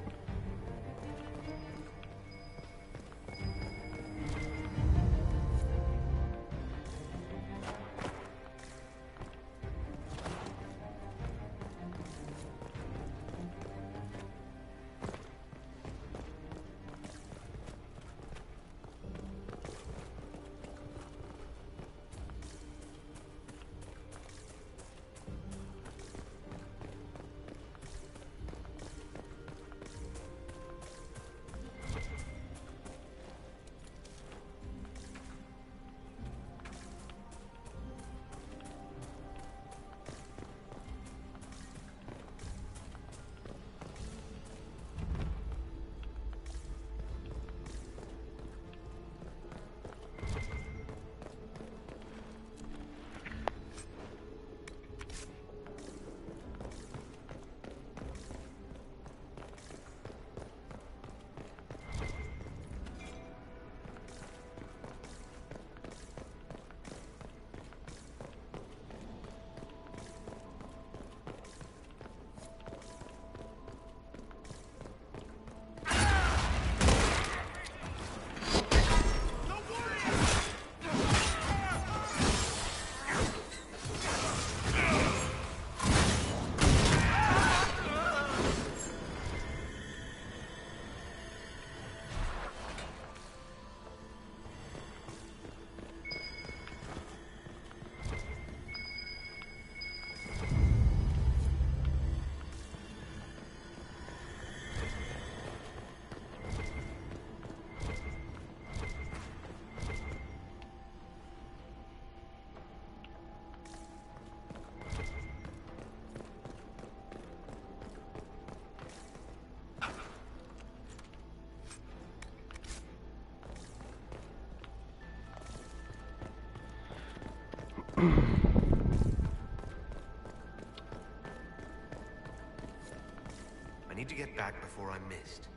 get back before I'm missed.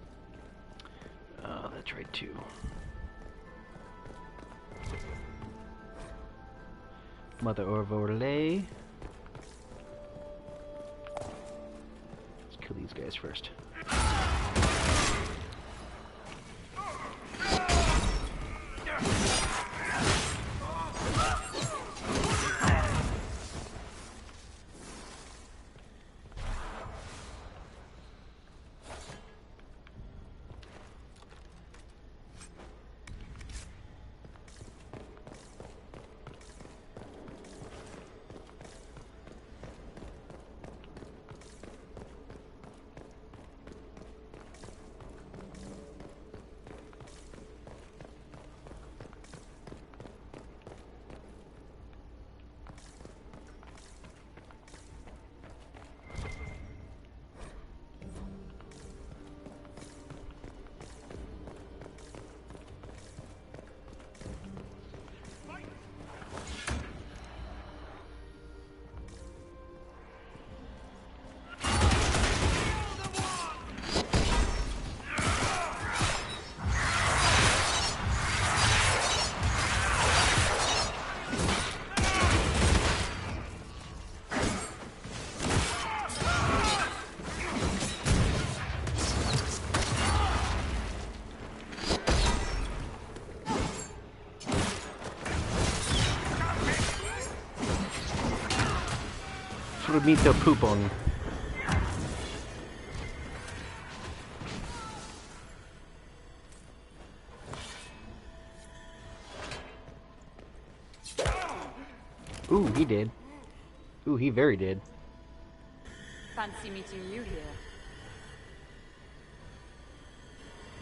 That's right too. Mother of Orlais. Let's kill these guys first. Meto poop on. Ooh, he did. Ooh, he very did. Fancy meeting you here.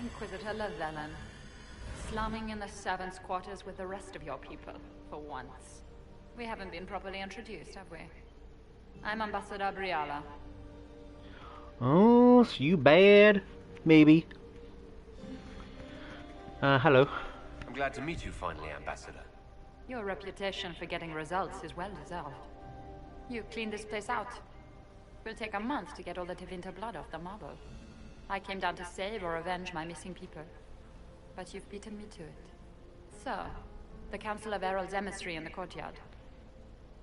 Inquisitor Llewellyn. Slumming in the servants' quarters with the rest of your people, for once. We haven't been properly introduced, have we? I'm Ambassador Briala. Oh, so you bad? Maybe. Hello. I'm glad to meet you finally, Ambassador. Your reputation for getting results is well deserved. You cleaned this place out. It will take a month to get all the Tevinter blood off the marble. I came down to save or avenge my missing people. But you've beaten me to it. So, the Council of Herald's emissary in the courtyard.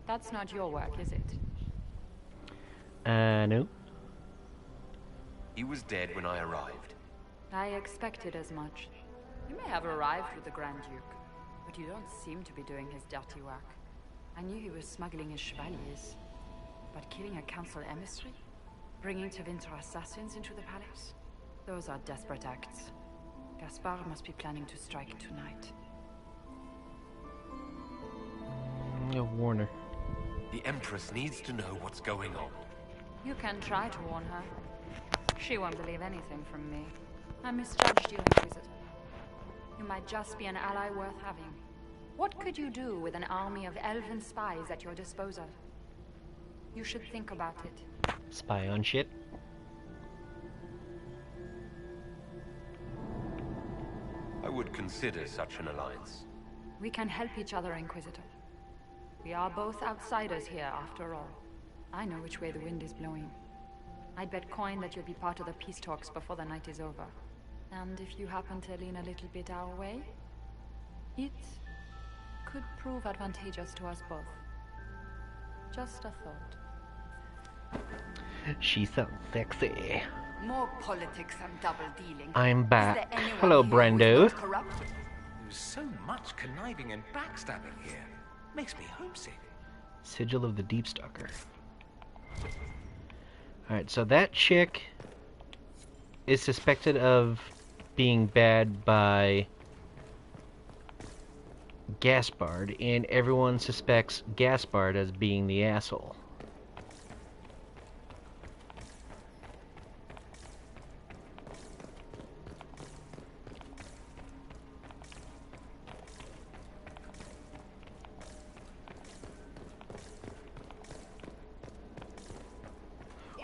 That's not your work, is it? No. He was dead when I arrived. I expected as much. You may have arrived with the Grand Duke, but you don't seem to be doing his dirty work. I knew he was smuggling his chevaliers. But killing a council emissary? Bringing Tevinter assassins into the palace? Those are desperate acts. Gaspard must be planning to strike tonight. Warner. The Empress needs to know what's going on. You can try to warn her. She won't believe anything from me. I misjudged you, Inquisitor. You might just be an ally worth having. What could you do with an army of elven spies at your disposal? You should think about it. Spy on shit? I would consider such an alliance. We can help each other, Inquisitor. We are both outsiders here, after all. I know which way the wind is blowing. I'd bet coin that you'll be part of the peace talks before the night is over. And if you happen to lean a little bit our way, it could prove advantageous to us both. Just a thought. She sounds sexy. More politics and double-dealing. I'm back. Hello, Brendo. There's so much conniving and backstabbing here. Makes me homesick. Sigil of the Deep Stalker. Alright, so that chick is suspected of being bad by Gaspard, and everyone suspects Gaspard as being the asshole.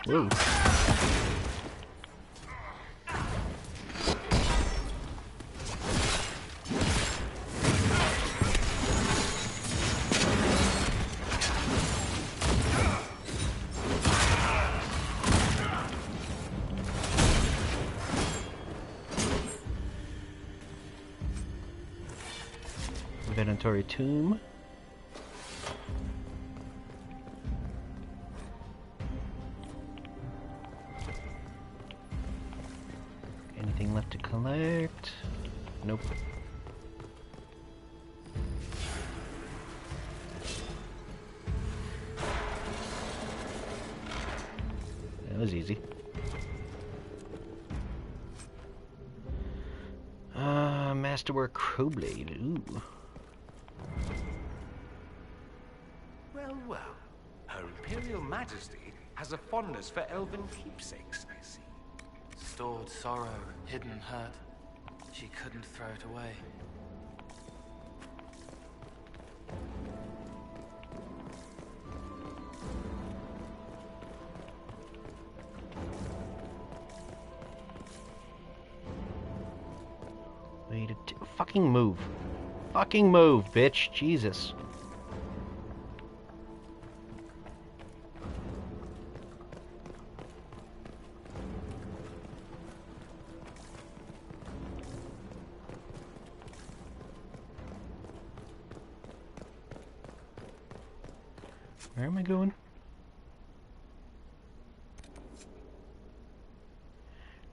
Whoa. Inventory tomb. Anything left to collect? Nope. That was easy. Masterwork Crowblade. Ooh. Well, well. Her Imperial Majesty has a fondness for elven keepsakes, I see. Stored sorrow, hidden hurt. She couldn't throw it away. Fucking move. Fucking move, bitch. Jesus. Where am I going?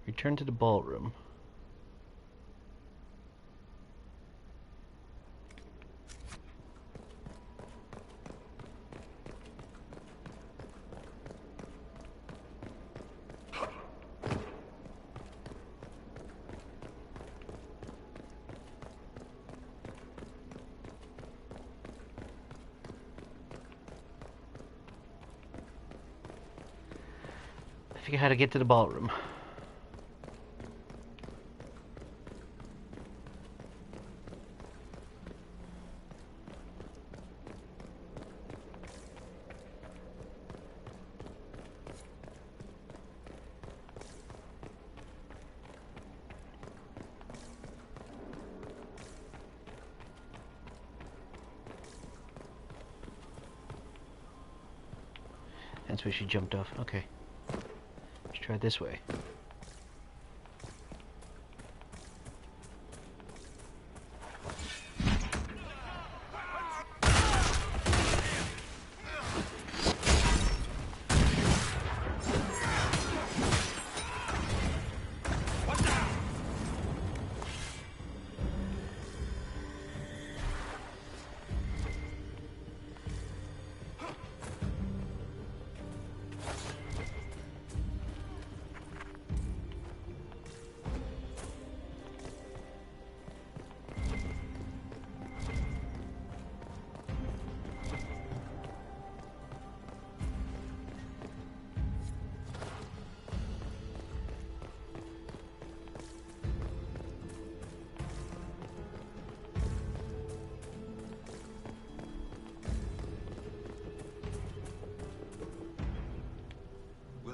Return to the ballroom. Figure how to get to the ballroom. That's where she jumped off. Okay. Let's try this way.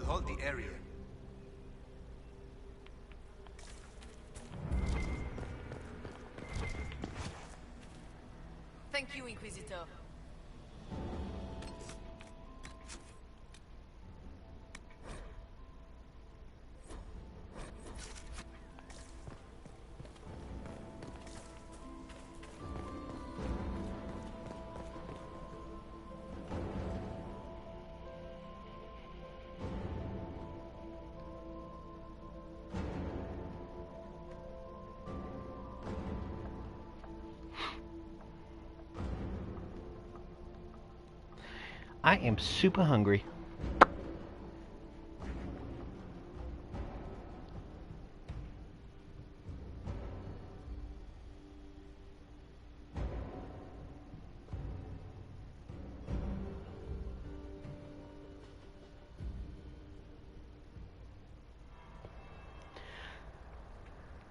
Hold the area. Thank you, Inquisitor. I am super hungry.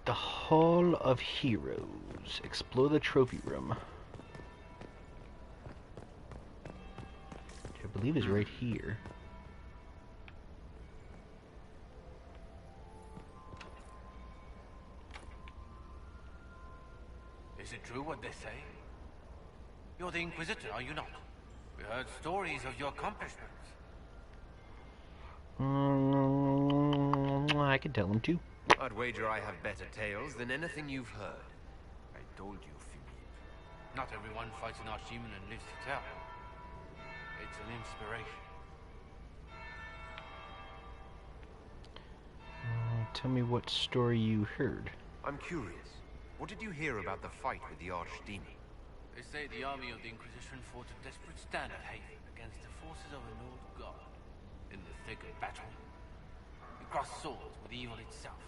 The Hall of Heroes. Explore the trophy room. I believe is right here. Is it true what they say? You're the Inquisitor, are you not? We heard stories of your accomplishments. I can tell them too. I'd wager I have better tales than anything you've heard. I told you, Philippe. Not everyone fights an archdemon and lives to tell. It's an inspiration. Tell me what story you heard. I'm curious. What did you hear about the fight with the archdemon? They say the army of the Inquisition fought a desperate stand at Haven against the forces of an old god. In the thick of battle, you crossed swords with evil itself.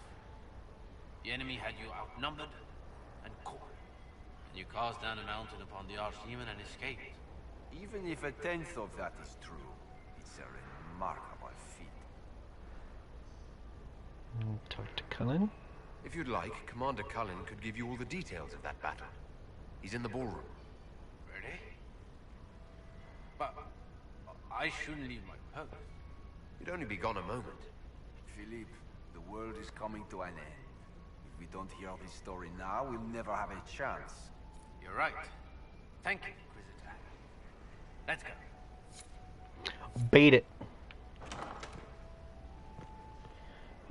The enemy had you outnumbered and caught. And you cast down a mountain upon the archdemon and escaped. Even if a tenth of that is true, it's a remarkable feat. Talk to Cullen. If you'd like, Commander Cullen could give you all the details of that battle. He's in the ballroom. Really? But I shouldn't leave my post. You'd only be gone a moment. Philippe, the world is coming to an end. If we don't hear this story now, we'll never have a chance. You're right. Thank you, Inquisitor. Let's go. Bait it.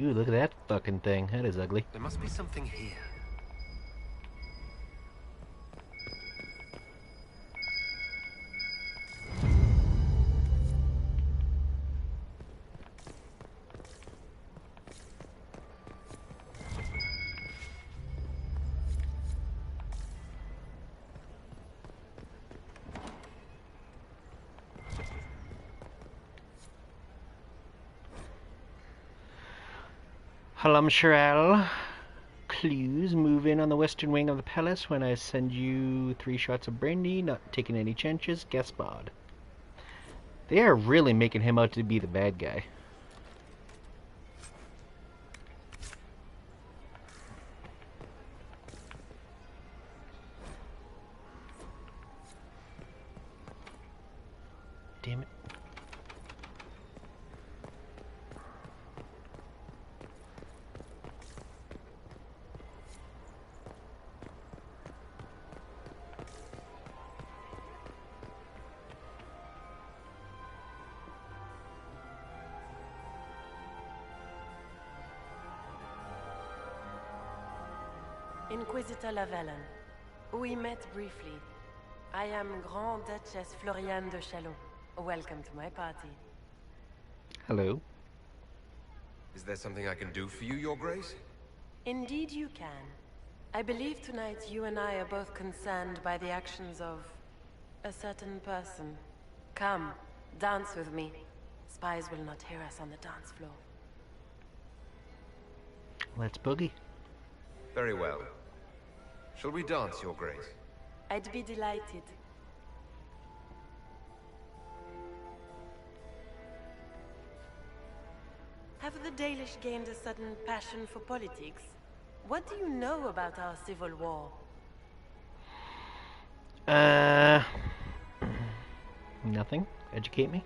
Ooh, look at that fucking thing. That is ugly. There must be something here. Halamshiral. Clues. Move in on the western wing of the palace when I send you 3 shots of brandy. Not taking any chances. Gaspard. They are really making him out to be the bad guy. Damn it. Inquisitor Avalon. We met briefly. I am Grand Duchess Floriane de Chalon. Welcome to my party. Hello. Is there something I can do for you, Your Grace? Indeed you can. I believe tonight you and I are both concerned by the actions of a certain person. Come, dance with me. Spies will not hear us on the dance floor. Let's boogie. Very well. Shall we dance, Your Grace? I'd be delighted. Have the Dalish gained a sudden passion for politics? What do you know about our civil war? Nothing. Educate me.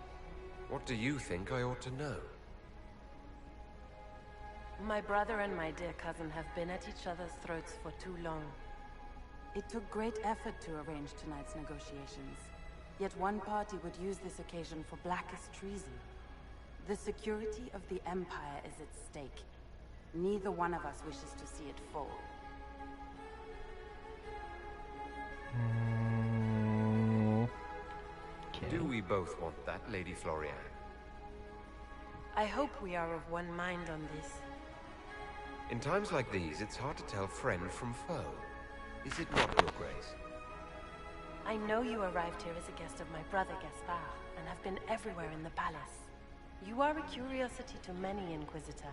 What do you think I ought to know? My brother and my dear cousin have been at each other's throats for too long. It took great effort to arrange tonight's negotiations. Yet one party would use this occasion for blackest treason. The security of the Empire is at stake. Neither one of us wishes to see it fall. Okay. Do we both want that, Lady Floriane? I hope we are of one mind on this. In times like these, it's hard to tell friend from foe. Is it not, Your Grace? I know you arrived here as a guest of my brother Gaspard, and have been everywhere in the palace. You are a curiosity to many, Inquisitor,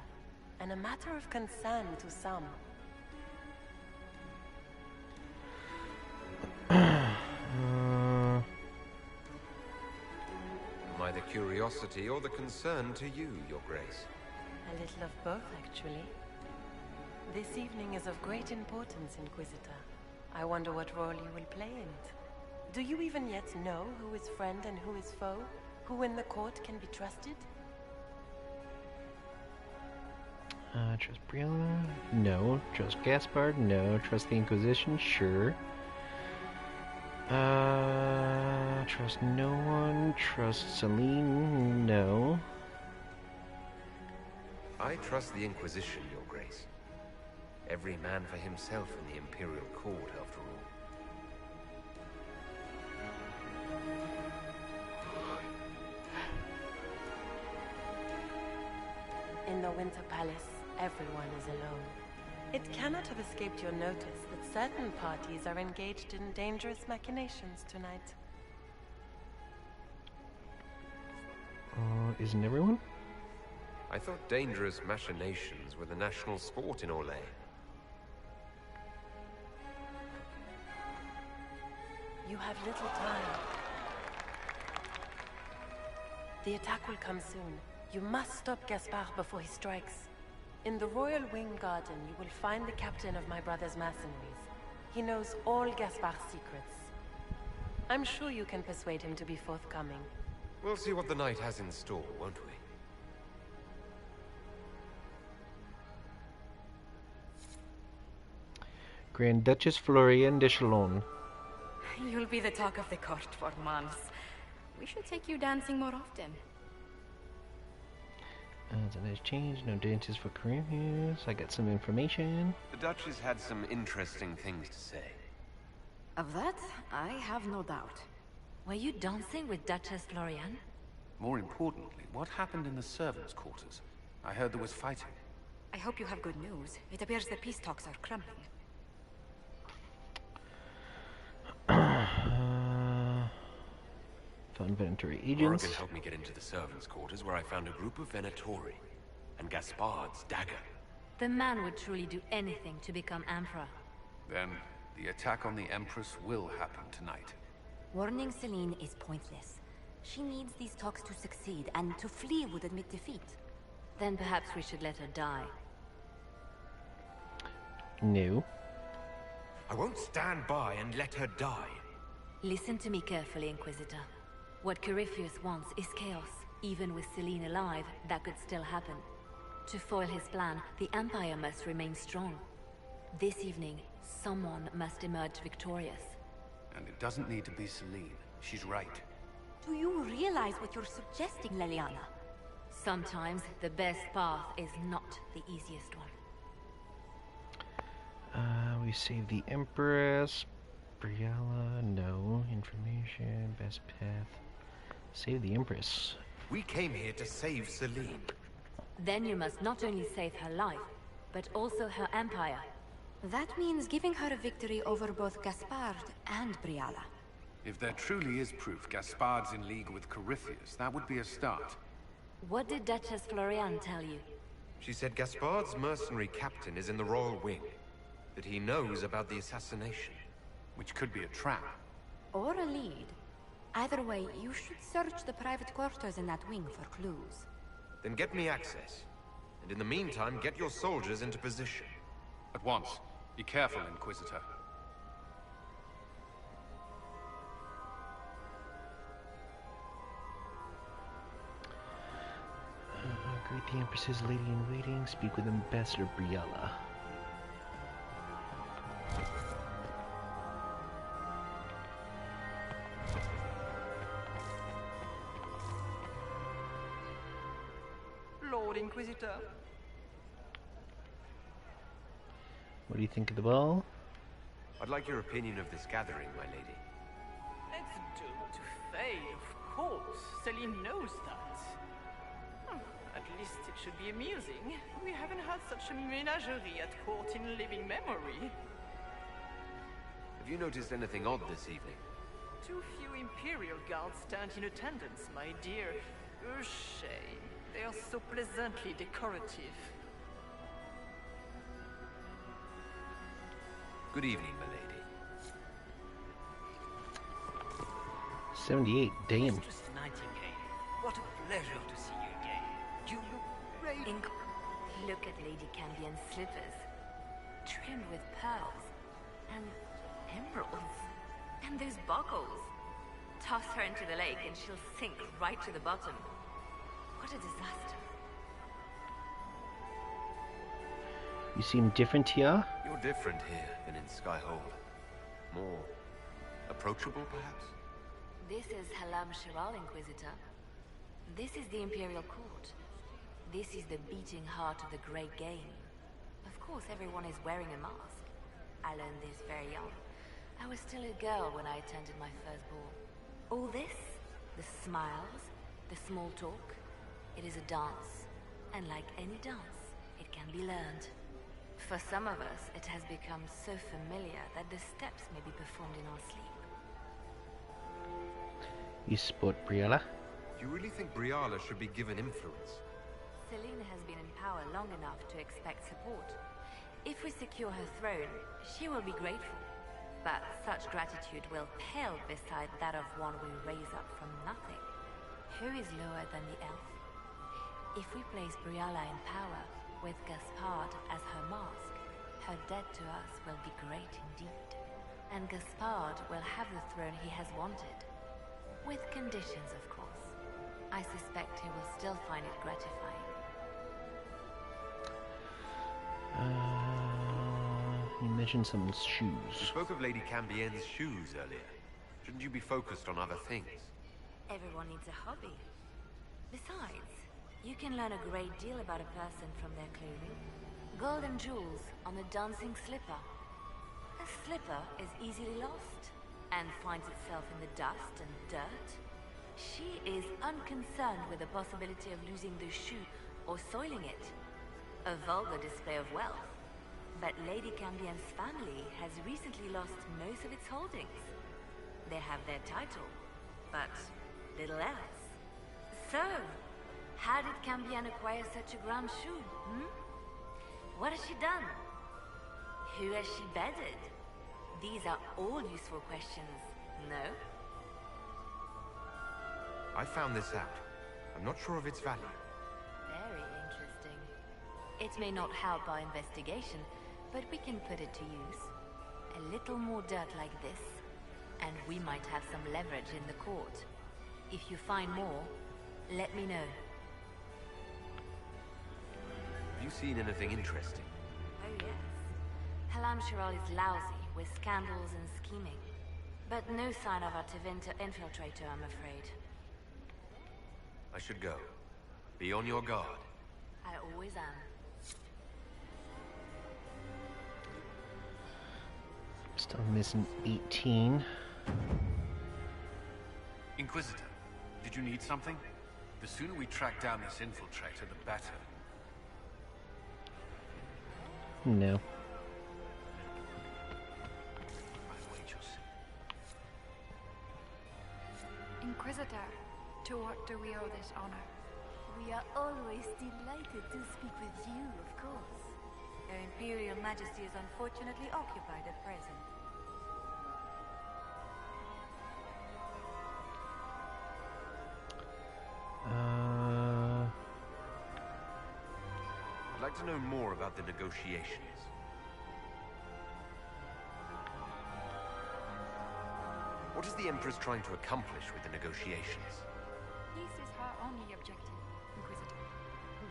and a matter of concern to some. Am I the curiosity or the concern to you, Your Grace? A little of both, actually. This evening is of great importance, Inquisitor. I wonder what role you will play in it. Do you even yet know who is friend and who is foe? Who in the court can be trusted? Trust Brianna? No. Trust Gaspard? No. Trust the Inquisition? Sure. Trust no one. Trust Celene? No. I trust the Inquisition, Your Grace. Every man for himself in the Imperial Court, after all. the Winter Palace, everyone is alone. It cannot have escaped your notice that certain parties are engaged in dangerous machinations tonight. Isn't everyone? I thought dangerous machinations were the national sport in Orlais. You have little time. The attack will come soon. You must stop Gaspard before he strikes. In the Royal Wing Garden, you will find the captain of my brother's mercenaries. He knows all Gaspard's secrets. I'm sure you can persuade him to be forthcoming. We'll see what the night has in store, won't we? Grand Duchess Florian de Chalon. You'll be the talk of the court for months. We should take you dancing more often. It's a nice change. No dances for careers. I got some information. The Duchess had some interesting things to say. Of that, I have no doubt. Were you dancing with Duchess Florian? More importantly, what happened in the servants' quarters? I heard there was fighting. I hope you have good news. It appears the peace talks are crumbling. Found Venatori agents. Morrigan helped me get into the servants' quarters where I found a group of Venatori and Gaspard's dagger. The man would truly do anything to become Emperor. Then, the attack on the Empress will happen tonight. Warning Celene is pointless. She needs these talks to succeed, and to flee would admit defeat. Then perhaps we should let her die. No. I won't stand by and let her die. Listen to me carefully, Inquisitor. What Corypheus wants is chaos. Even with Celene alive, that could still happen. To foil his plan, the Empire must remain strong. This evening, someone must emerge victorious. And it doesn't need to be Celene. She's right. Do you realize what you're suggesting, Leliana? Sometimes the best path is not the easiest one. We saved the Empress. Briella, no. Information, best path. Save the Empress. We came here to save Celene. Then you must not only save her life, but also her empire. That means giving her a victory over both Gaspard and Briella. If there truly is proof Gaspard's in league with Corypheus, that would be a start. What did Duchess Florian tell you? She said Gaspard's mercenary captain is in the Royal Wing. That he knows about the assassination. Which could be a trap. Or a lead. Either way, you should search the private quarters in that wing for clues. Then get me access. And in the meantime, get your soldiers into position. At once. Be careful, Inquisitor. Greet the Empress's lady-in-waiting. Speak with Ambassador Briella. Lord Inquisitor. What do you think of the ball? I'd like your opinion of this gathering, my lady. It's doomed to fail, of course. Celene knows that. At least it should be amusing. We haven't had such a menagerie at court in living memory. Have you noticed anything odd this evening? Too few Imperial guards stand in attendance, my dear. A shame. They are so pleasantly decorative. Good evening, my lady. 78, damn. Mistress Nightingale, what a pleasure to see you again. You look radiant. Look at Lady Cambion's slippers. Trimmed with pearls. And emeralds. And those buckles. Toss her into the lake and she'll sink right to the bottom. What a disaster. You seem different here. You're different here than in Skyhold. More approachable, perhaps? This is Halamshiral, Inquisitor. This is the Imperial Court. This is the beating heart of the Great Game. Of course, everyone is wearing a mask. I learned this very young. I was still a girl when I attended my first ball. All this, the smiles, the small talk, it is a dance, And like any dance, it can be learned. For some of us, it has become so familiar that the steps may be performed in our sleep. You sport Briella. Do you really think Briella should be given influence? Celene has been in power long enough to expect support. If we secure her throne, she will be grateful. But such gratitude will pale beside that of one we raise up from nothing. Who is lower than the elf? If we place Briella in power, with Gaspard as her mask, her debt to us will be great indeed. And Gaspard will have the throne he has wanted. With conditions, of course. I suspect he will still find it gratifying. You mentioned someone's shoes. You spoke of Lady Cambienne's shoes earlier. Shouldn't you be focused on other things? Everyone needs a hobby. Besides, you can learn a great deal about a person from their clothing. Gold and jewels on a dancing slipper. A slipper is easily lost and finds itself in the dust and dirt. She is unconcerned with the possibility of losing the shoe or soiling it. A vulgar display of wealth. But Lady Cambienne's family has recently lost most of its holdings. They have their title, but little else. So, how did Cambienne acquire such a grand shoe, What has she done? Who has she bedded? These are all useful questions, no? I found this out. I'm not sure of its value. Very interesting. It may not help our investigation, but we can put it to use. A little more dirt like this, and we might have some leverage in the court. If you find more, let me know. Have you seen anything interesting? Oh yes. Halamshiral is lousy with scandals and scheming. But no sign of a Tevinter infiltrator, I'm afraid. I should go. Be on your guard. I always am. Still missing 18. Inquisitor, did you need something? The sooner we track down this infiltrator, the better. No. Inquisitor, to what do we owe this honor? We are always delighted to speak with you, of course. Her Imperial Majesty is unfortunately occupied at present. I'd like to know more about the negotiations. What is the Empress trying to accomplish with the negotiations? Peace is her only objective, Inquisitor.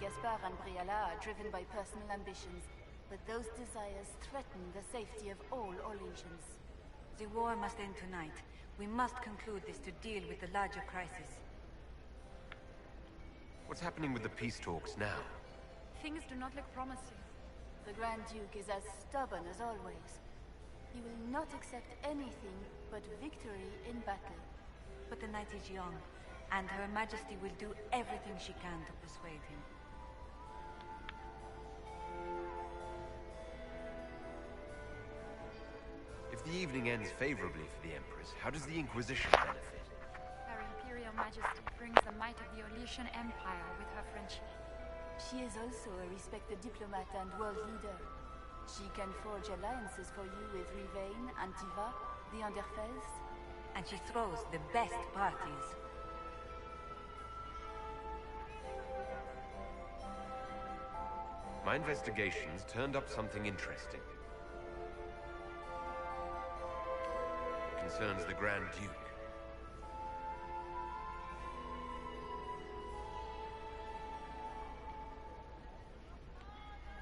Gaspard and Briella are driven by personal ambitions, but those desires threaten the safety of all Orlesians. The war must end tonight. We must conclude this to deal with the larger crisis. What's happening with the peace talks now? Things do not look promising. The Grand Duke is as stubborn as always. He will not accept anything but victory in battle. But the night is young, and Her Majesty will do everything she can to persuade him. If the evening ends favorably for the Empress, how does the Inquisition benefit? Her Imperial Majesty brings the might of the Orlesian Empire with her friendship. She is also a respected diplomat and world leader. She can forge alliances for you with Rivain, Antiva, the Underfels. And she throws the best parties. My investigations turned up something interesting. It concerns the Grand Duke.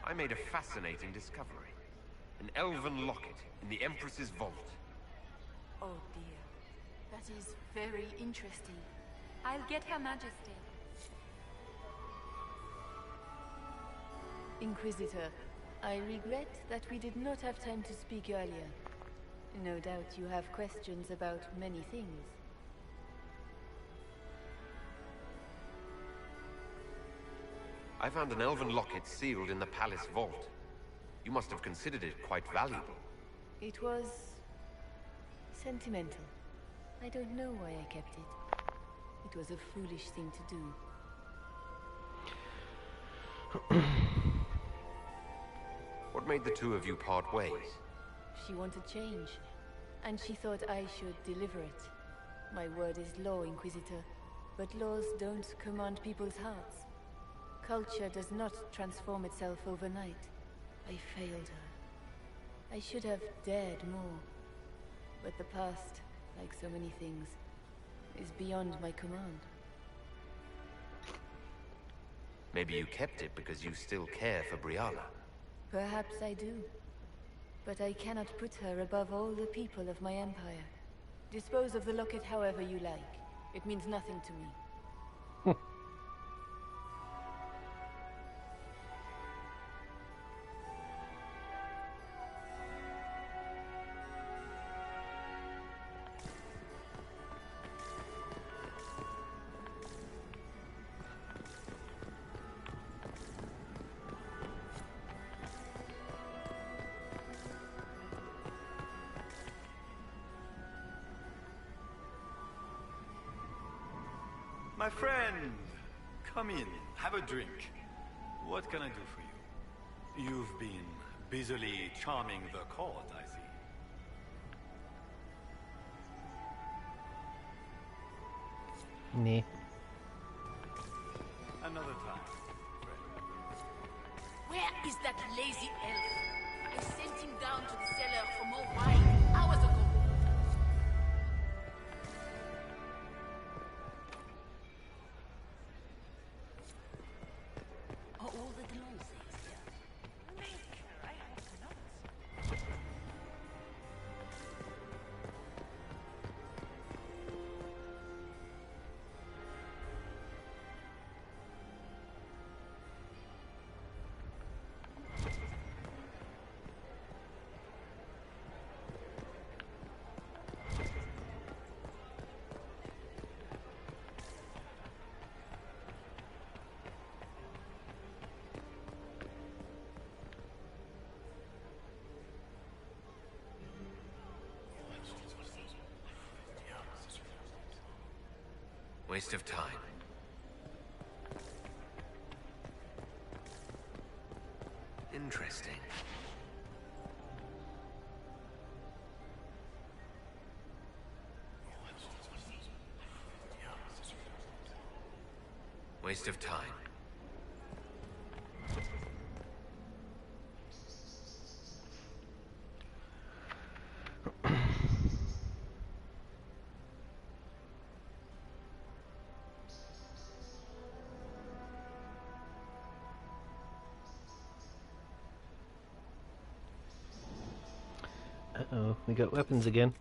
I made a fascinating discovery. An elven locket in the Empress's vault. Oh dear. That is very interesting. I'll get Her Majesty. Inquisitor, I regret that we did not have time to speak earlier. No doubt you have questions about many things. I found an elven locket sealed in the palace vault. You must have considered it quite valuable. It was sentimental. I don't know why I kept it. It was a foolish thing to do. What made the two of you part ways? She wanted change, and she thought I should deliver it. My word is law, Inquisitor, but laws don't command people's hearts. Culture does not transform itself overnight. I failed her. I should have dared more. But the past, like so many things, is beyond my command. Maybe you kept it because you still care for Brianna. Perhaps I do. But I cannot put her above all the people of my empire. Dispose of the locket however you like. It means nothing to me. My friend, come in, have a drink. What can I do for you? You've been busily charming the court, I see. Nee. Another time. Where is that lazy elf? I sent him down to the cellar for more wine hours ago. Are all the Delonces here? I hope not. Waste of time. Interesting. Waste of time. Uh-oh, we got weapons again.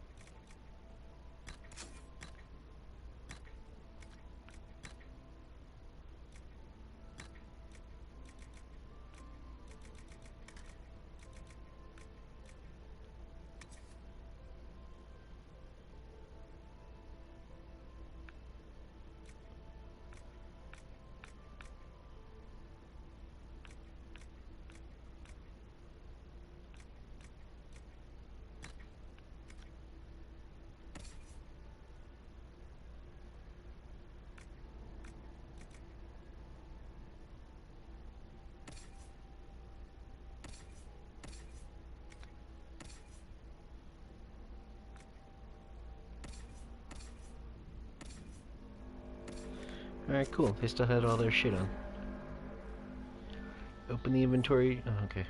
Alright, cool. They still had all their shit on. Open the inventory. Oh, okay.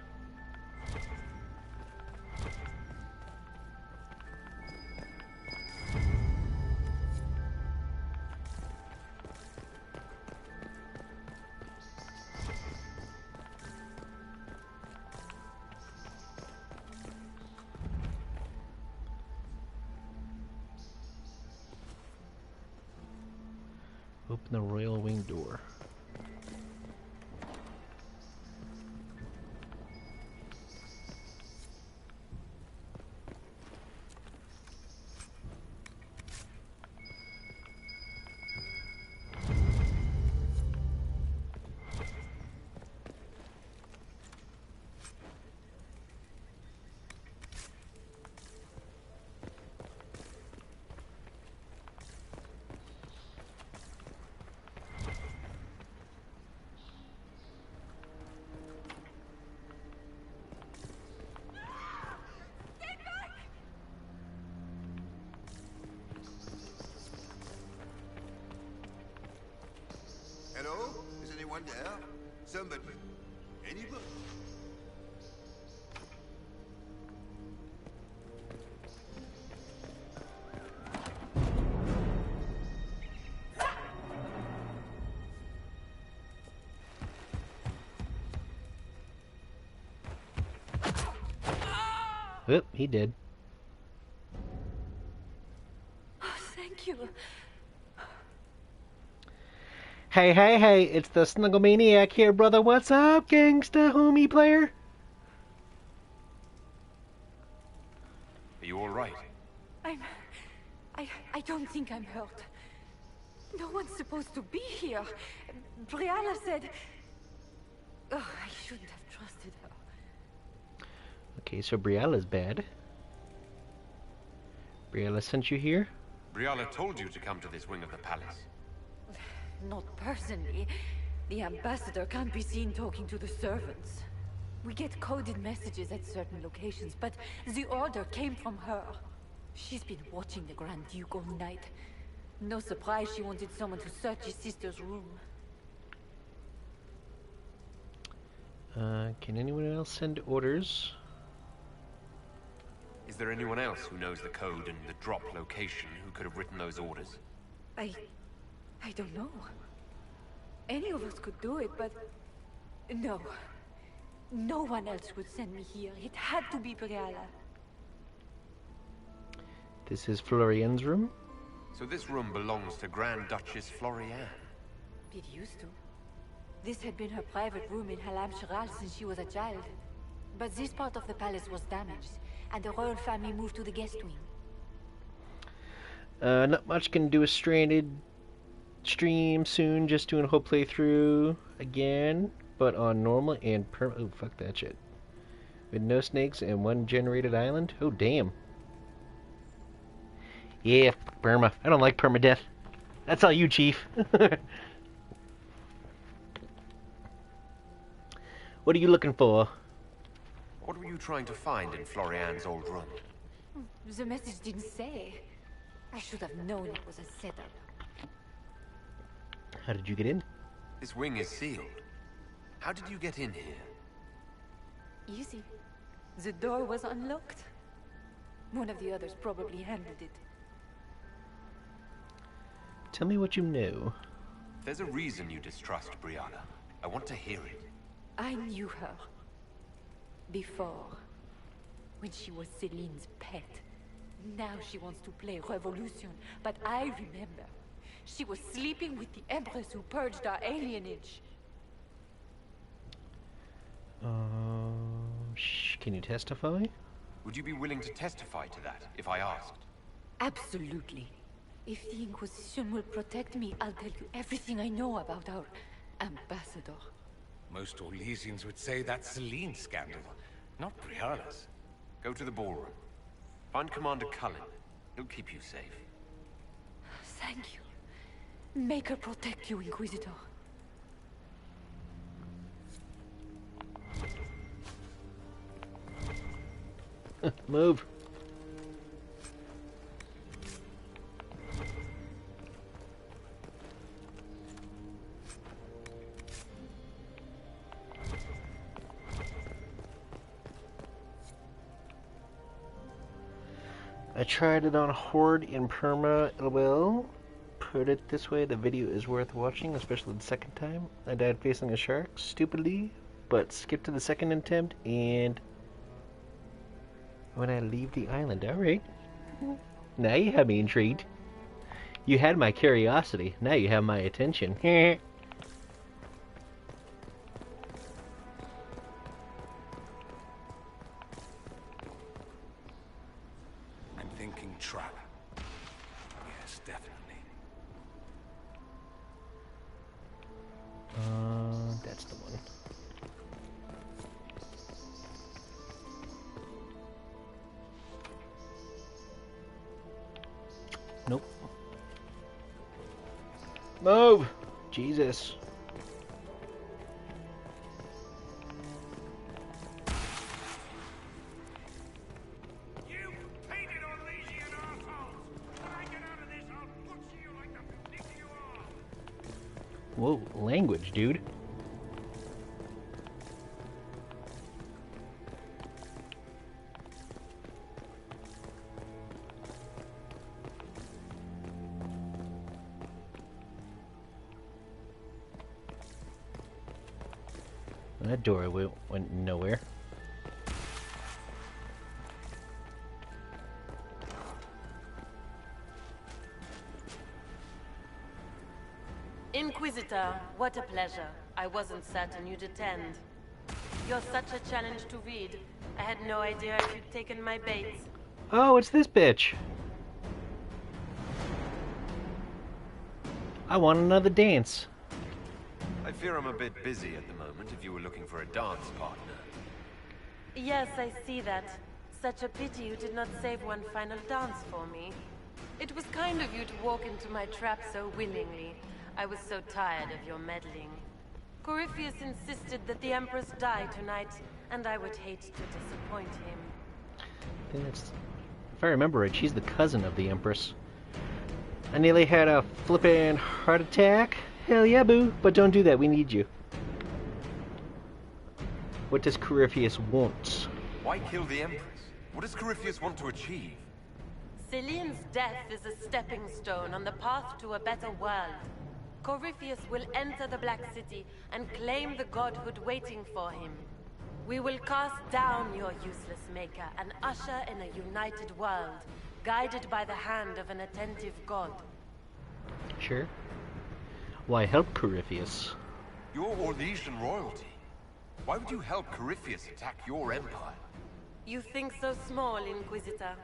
Open the royal wing door. Anyone there? Somebody? Anybody? Oop, he did. Oh, thank you. Hey, hey, hey, it's the Snugglemaniac here, brother. What's up, gangsta homie player? Are you alright? I don't think I'm hurt. No one's supposed to be here. Brianna said... Oh, I shouldn't have trusted her. Okay, so Brialla's bad. Brialla sent you here? Brialla told you to come to this wing of the palace. Not personally. The ambassador can't be seen talking to the servants. We get coded messages at certain locations, but the order came from her. She's been watching the Grand Duke all night. No surprise she wanted someone to search his sister's room. Can anyone else send orders? Is there anyone else who knows the code and the drop location who could have written those orders? I don't know. Any of us could do it, but... No. No one else would send me here. It had to be Brialla. This is Florian's room? So this room belongs to Grand Duchess Florian. It used to. This had been her private room in Halamshiral since she was a child. But this part of the palace was damaged, and the royal family moved to the guest wing. Not much. Can do a stranded stream soon, just doing a whole playthrough again, but on normal and oh, fuck that shit. With no snakes and one generated island? Oh, damn. Yeah, perma. I don't like permadeath. That's all you, Chief. What are you looking for? What were you trying to find in Florian's old room? The message didn't say. I should have known it was a setup. How did you get in? This wing is sealed. How did you get in here? Easy. The door was unlocked. One of the others probably handled it. Tell me what you know. There's a reason you distrust Brianna. I want to hear it. I knew her. Before. When she was Celine's pet. Now she wants to play Revolution. But I remember. She was sleeping with the Empress who purged our alienage. Can you testify? Would you be willing to testify to that, if I asked? Absolutely. If the Inquisition will protect me, I'll tell you everything I know about our ambassador. Most Orlesians would say that's Celene's scandal, not Brianna's. Go to the ballroom. Find Commander Cullen. He'll keep you safe. Thank you. Make her protect you, Inquisitor. Move. I tried it on Horde in Perma. Well, put it this way, the video is worth watching, especially the second time. I died facing a shark, stupidly, but skipped to the second attempt, and when I leave the island. Alright. Now you have me intrigued. You had my curiosity. Now you have my attention. I'm thinking trap. Yes, definitely. That's the one. Nope. Move! Jesus. Whoa, language, dude. That door went nowhere. Inquisitor, what a pleasure. I wasn't certain you'd attend. You're such a challenge to read. I had no idea if you'd taken my bait. Oh, it's this bitch. I want another dance. I fear I'm a bit busy at the moment if you were looking for a dance partner. Yes, I see that. Such a pity you did not save one final dance for me. It was kind of you to walk into my trap so willingly. I was so tired of your meddling. Corypheus insisted that the Empress die tonight, and I would hate to disappoint him. I think that's, if I remember right, she's the cousin of the Empress. I nearly had a flippin' heart attack. Hell yeah, boo. But don't do that, we need you. What does Corypheus want? Why kill the Empress? What does Corypheus want to achieve? Celene's death is a stepping stone on the path to a better world. Corypheus will enter the Black City and claim the godhood waiting for him. We will cast down your useless maker and usher in a united world, guided by the hand of an attentive god. Sure. Why help Corypheus? You're Orlesian royalty. Why would you help Corypheus attack your empire? You think so small, Inquisitor.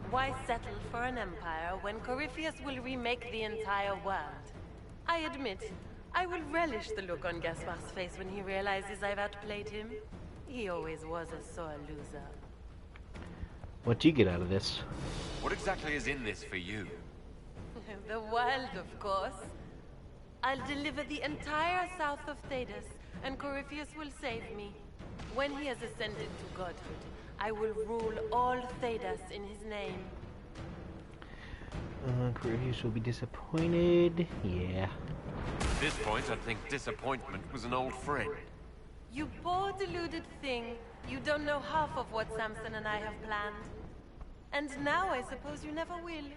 Why settle for an empire when Corypheus will remake the entire world? I admit, I will relish the look on Gaspar's face when he realizes I've outplayed him. He always was a sore loser. What do you get out of this? What exactly is in this for you? The world, of course. I'll deliver the entire south of Thedas, and Corypheus will save me. When he has ascended to godhood, I will rule all Thedas in his name. Corypheus will be disappointed. Yeah. At this point, I'd think disappointment was an old friend. You poor deluded thing. You don't know half of what Samson and I have planned. And now I suppose you never will.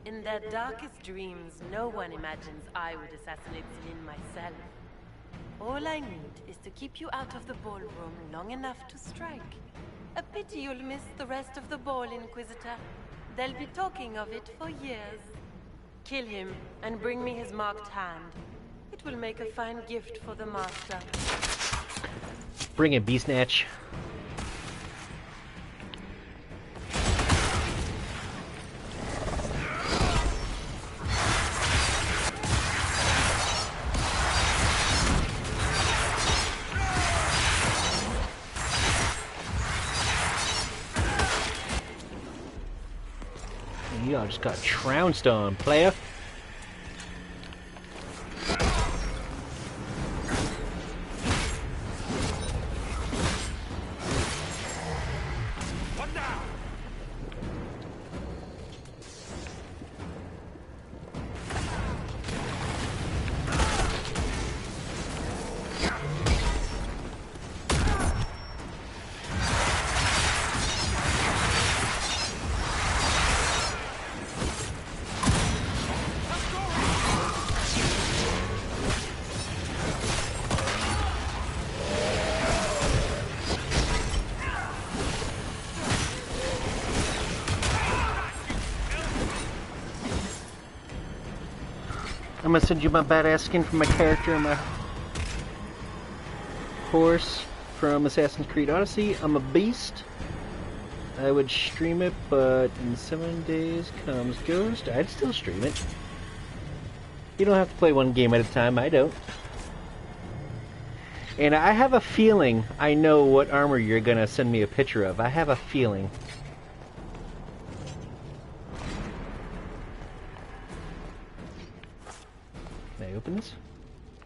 In their darkest dreams, no one imagines I would assassinate Celene myself. All I need is to keep you out of the ballroom long enough to strike. A pity you'll miss the rest of the ball, Inquisitor. They'll be talking of it for years. Kill him and bring me his marked hand. It will make a fine gift for the Master. Bring it, Beastnatch. Y'all just got trounced on, player. I'm gonna send you my badass skin for my character and my horse from Assassin's Creed Odyssey. I'm a beast. I would stream it, but in 7 days comes Ghost. I'd still stream it. You don't have to play one game at a time. I don't. And I have a feeling I know what armor you're gonna send me a picture of. I have a feeling. Can I open this?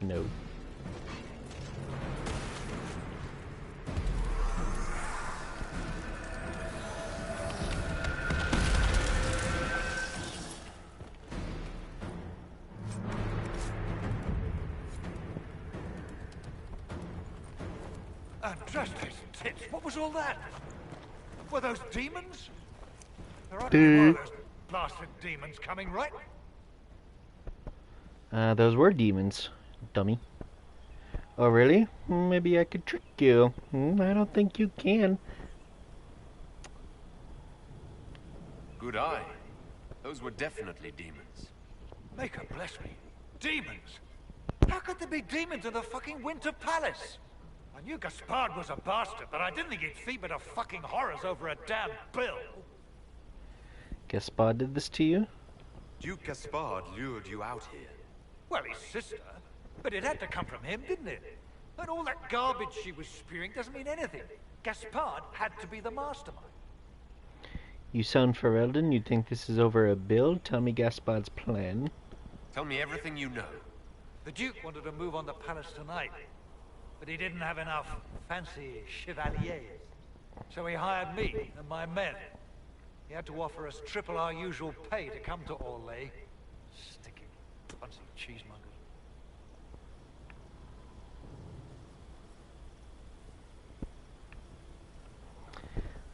No. Justice, tits, what was all that? Were those demons? There aren't Dude. any more of those blasted demons coming, right? Those were demons, dummy. Oh, really? Maybe I could trick you. I don't think you can. Good eye. Those were definitely demons. Make her bless me. Demons? How could there be demons in the fucking Winter Palace? I knew Gaspard was a bastard, but I didn't think he'd feed me to fucking horrors over a damn bill. Gaspard did this to you? Duke Gaspard lured you out here. Well, his sister. But it had to come from him, didn't it? And all that garbage she was spewing doesn't mean anything. Gaspard had to be the mastermind. You sound Ferelden. You think this is over a bill? Tell me Gaspard's plan. Tell me everything you know. The Duke wanted to move on the palace tonight, but he didn't have enough fancy chevaliers. So he hired me and my men. He had to offer us triple our usual pay to come to Orlais. Sticky, fancy cheesemongers.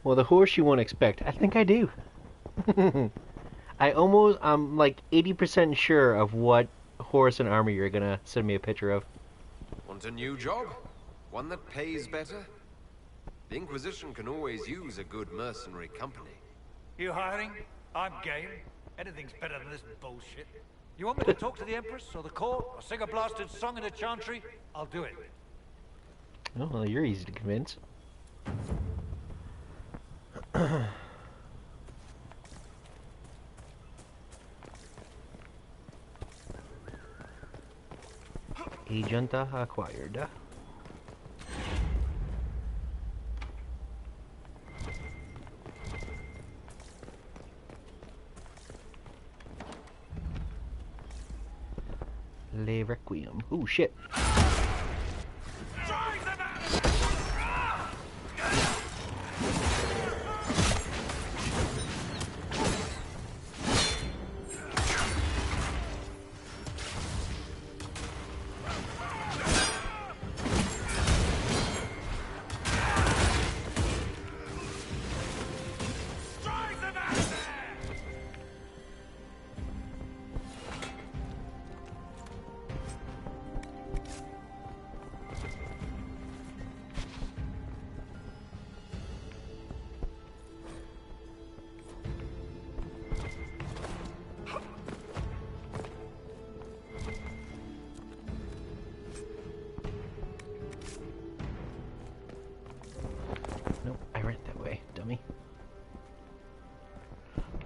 Well, the horse you won't expect. I think I do. I'm like 80% sure of what horse and armor you're gonna send me a picture of. Want a new job? One that pays better? The Inquisition can always use a good mercenary company. You hiring? I'm game. Anything's better than this bullshit. You want me to talk to the Empress or the court or sing a blasted song in a chantry? I'll do it. Oh, well, you're easy to convince. Agent acquired. Le Requiem. Ooh, shit.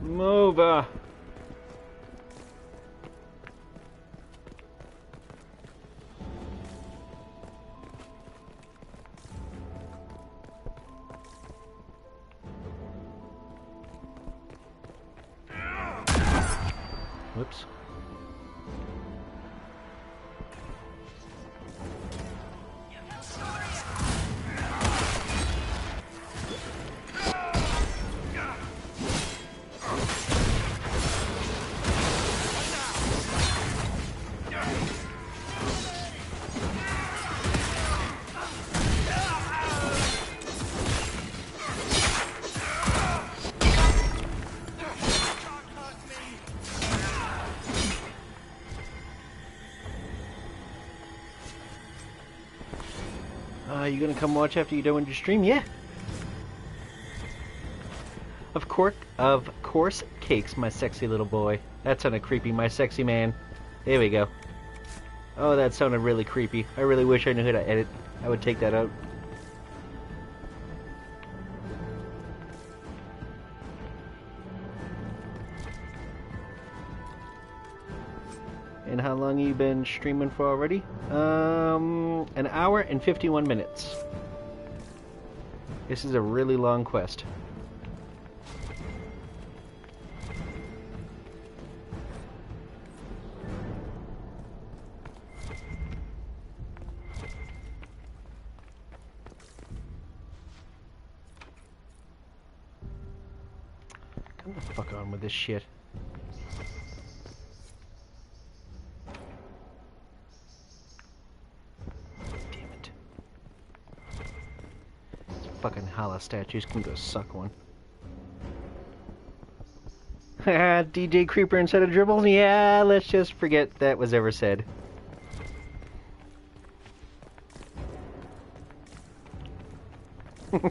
Move! Whoops. You gonna come watch after you're done with your stream? Yeah. Of course, Cakes, my sexy little boy. That sounded creepy, my sexy man. There we go. Oh, that sounded really creepy. I really wish I knew how to edit. I would take that out. And how long have you been streaming for already? An hour and 51 minutes. This is a really long quest. Come the fuck on with this shit. Fucking Hala statues can go suck one. DJ Creeper instead of Dribble? Yeah, let's just forget that was ever said. Oh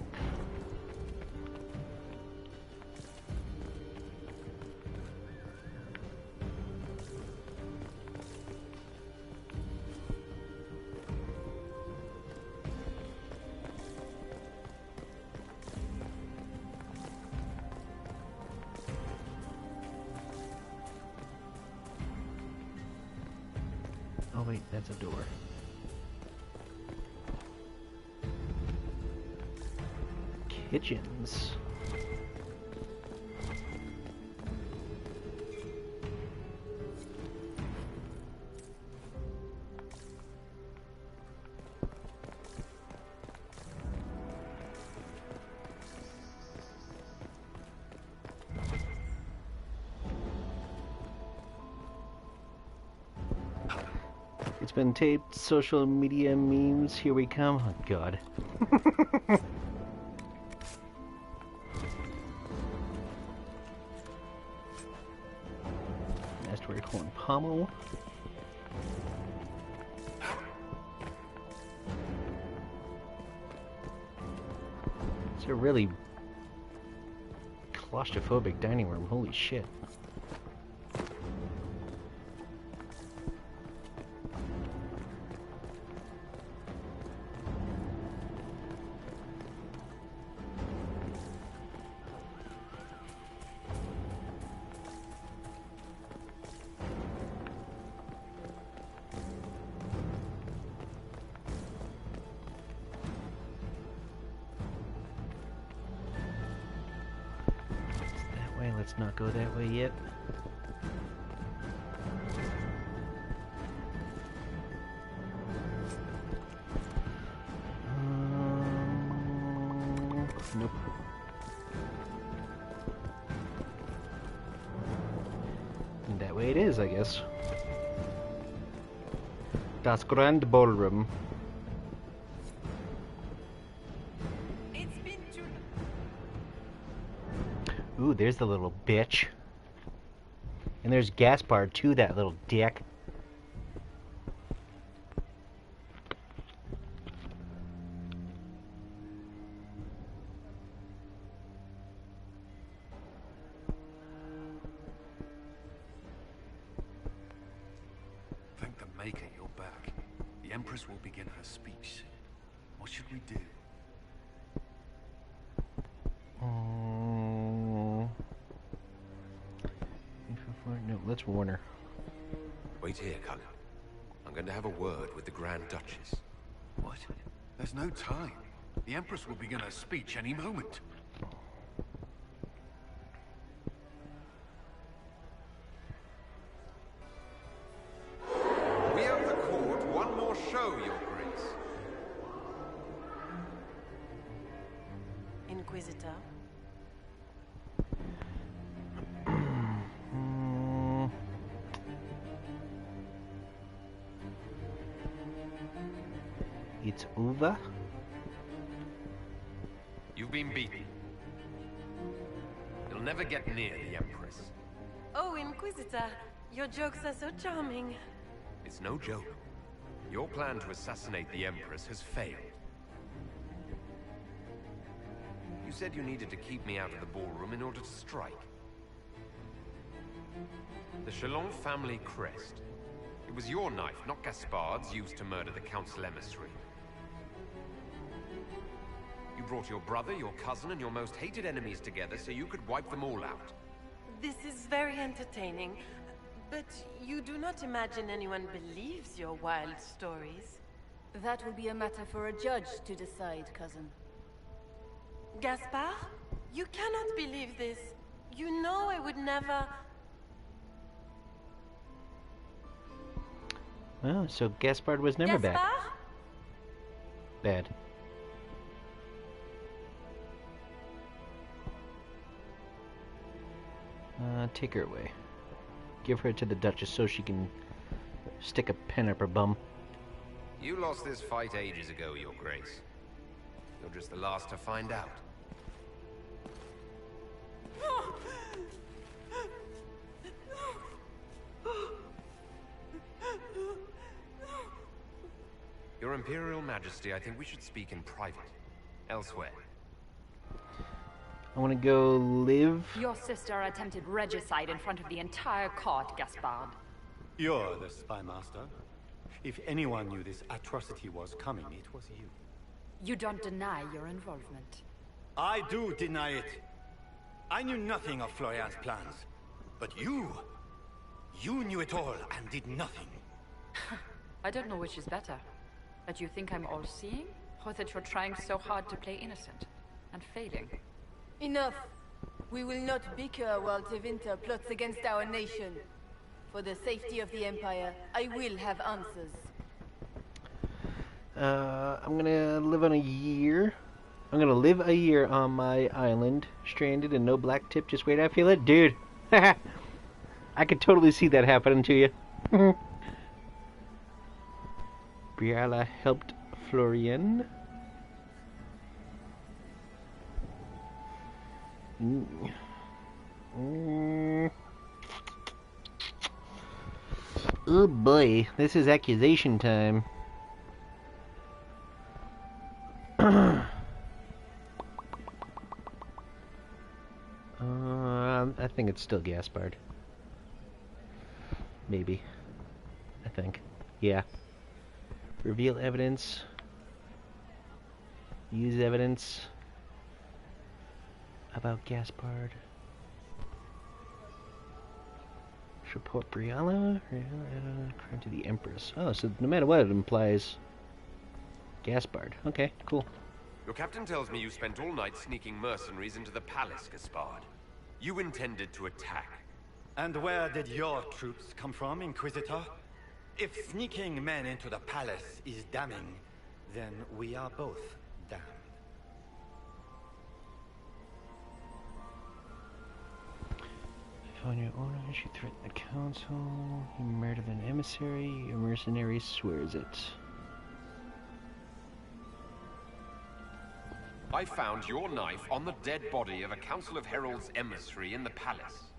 wait, that's a door. Kitchens. It's been taped, social media memes, here we come. Oh god. Estuary Horn Pommel. It's a really claustrophobic dining room, holy shit. Let's not go that way yet. Nope. And that way it is, I guess. Das Grand Ballroom. Ooh, there's the little bitch. And there's Gaspard too, that little dick. Thank the Maker you're back. The Empress will begin her speech. What should we do? No, let's warn her. Wait here, Cullen. I'm going to have a word with the Grand Duchess. What? There's no time. The Empress will begin her speech any moment. We have the court one more show, Your Grace. Inquisitor. It's over. You've been beaten. You'll never get near the Empress. Oh, Inquisitor, your jokes are so charming. It's no joke. Your plan to assassinate the Empress has failed. You said you needed to keep me out of the ballroom in order to strike. The Chalon family crest. It was your knife, not Gaspard's, used to murder the Council emissary. You brought your brother, your cousin, and your most hated enemies together so you could wipe them all out. This is very entertaining, but you do not imagine anyone believes your wild stories. That will be a matter for a judge to decide, cousin. Gaspard? You cannot believe this. You know I would never... Oh, so Gaspard was never Gaspard? Bad. Take her away. Give her to the Duchess so she can stick a pen up her bum. You lost this fight ages ago, Your Grace. You're just the last to find out. Your Imperial Majesty, I think we should speak in private. Elsewhere. I want to go live. Your sister attempted regicide in front of the entire court, Gaspard. You're the spy master. If anyone knew this atrocity was coming, it was you. You don't deny your involvement. I do deny it. I knew nothing of Florian's plans. But you knew it all and did nothing. I don't know which is better. That you think I'm all-seeing, or that you're trying so hard to play innocent and failing. Enough. We will not bicker while Tevinter plots against our nation. For the safety of the Empire, I will have answers. I'm gonna live on a year. I'm gonna live a year on my island, stranded and no black tip. Just wait, I feel it, dude. I could totally see that happening to you. Briala helped Florian. Oh boy, this is accusation time. I think it's still Gaspard. Maybe. I think. Yeah. Reveal evidence. Use evidence about Gaspard. Report Briala. Crime to the Empress. Oh, so no matter what, it implies Gaspard. Okay, cool. Your captain tells me you spent all night sneaking mercenaries into the palace, Gaspard. You intended to attack. And where did your troops come from, Inquisitor? If sneaking men into the palace is damning, then we are both damned. On your own, you threatened the council. You murdered an emissary. Your mercenary swears it. I found your knife on the dead body of a Council of Heralds emissary in the palace.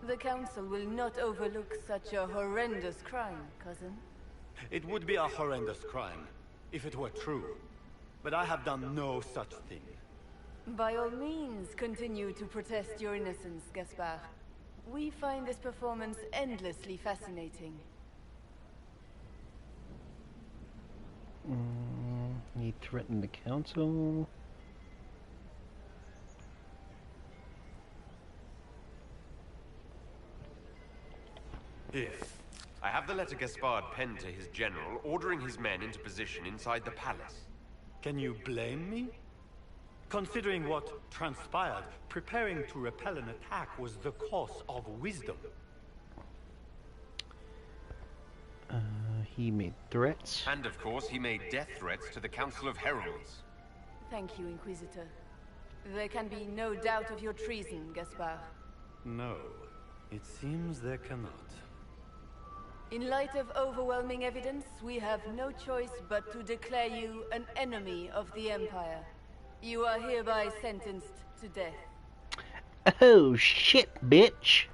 The Council will not overlook such a horrendous crime, cousin. It would be a horrendous crime, if it were true. But I have done no such thing. By all means, continue to protest your innocence, Gaspard. We find this performance endlessly fascinating. He threatened the council. Here. I have the letter Gaspard penned to his general, ordering his men into position inside the palace. Can you blame me? Considering what transpired, preparing to repel an attack was the course of wisdom. He made threats. And of course, he made death threats to the Council of Heralds. Thank you, Inquisitor. There can be no doubt of your treason, Gaspard. No, it seems there cannot. In light of overwhelming evidence, we have no choice but to declare you an enemy of the Empire. You are hereby sentenced to death. Oh shit, bitch!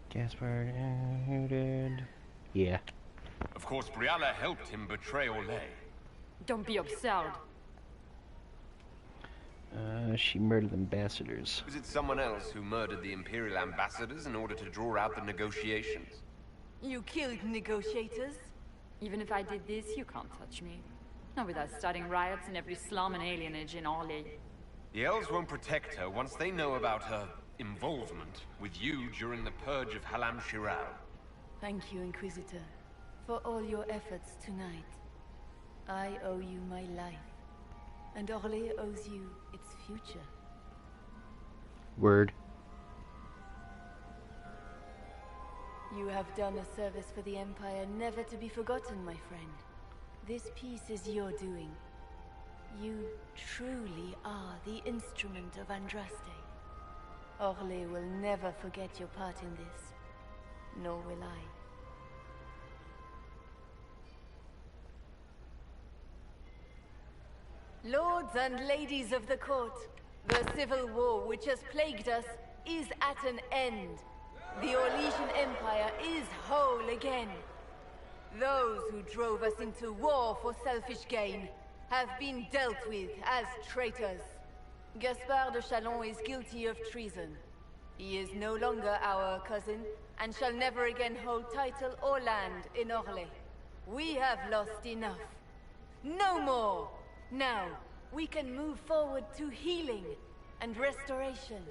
Gaspard, who did? Yeah. Of course, Briala helped him betray Orlais. Don't be absurd. She murdered ambassadors. Was it someone else who murdered the Imperial ambassadors in order to draw out the negotiations? You killed negotiators? Even if I did this, you can't touch me. Not without starting riots in every slum and alienage in Orlais. The elves won't protect her once they know about her involvement with you during the purge of Halamshiral. Thank you, Inquisitor, for all your efforts tonight. I owe you my life, and Orlais owes you its future. Word. You have done a service for the Empire never to be forgotten, my friend. This peace is your doing. You truly are the instrument of Andraste. Orlais will never forget your part in this, nor will I. Lords and ladies of the court, The civil war which has plagued us is at an end. The Orlesian Empire is whole again. Those who drove us into war for selfish gain have been dealt with as traitors. Gaspard de Chalon is guilty of treason. He is no longer our cousin, and shall never again hold title or land in Orlais. We have lost enough. No more! Now, we can move forward to healing and restoration.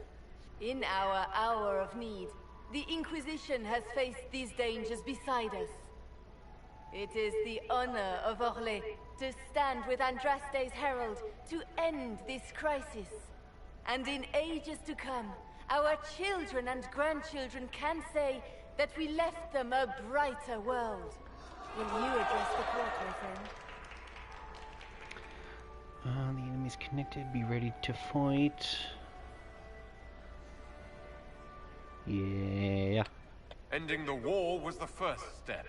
In our hour of need, the Inquisition has faced these dangers beside us. It is the honor of Orlais to stand with Andraste's herald to end this crisis. And in ages to come, our children and grandchildren can say that we left them a brighter world. Will you address the court, my friend? The enemy's connected. Be ready to fight. Yeah. Ending the war was the first step.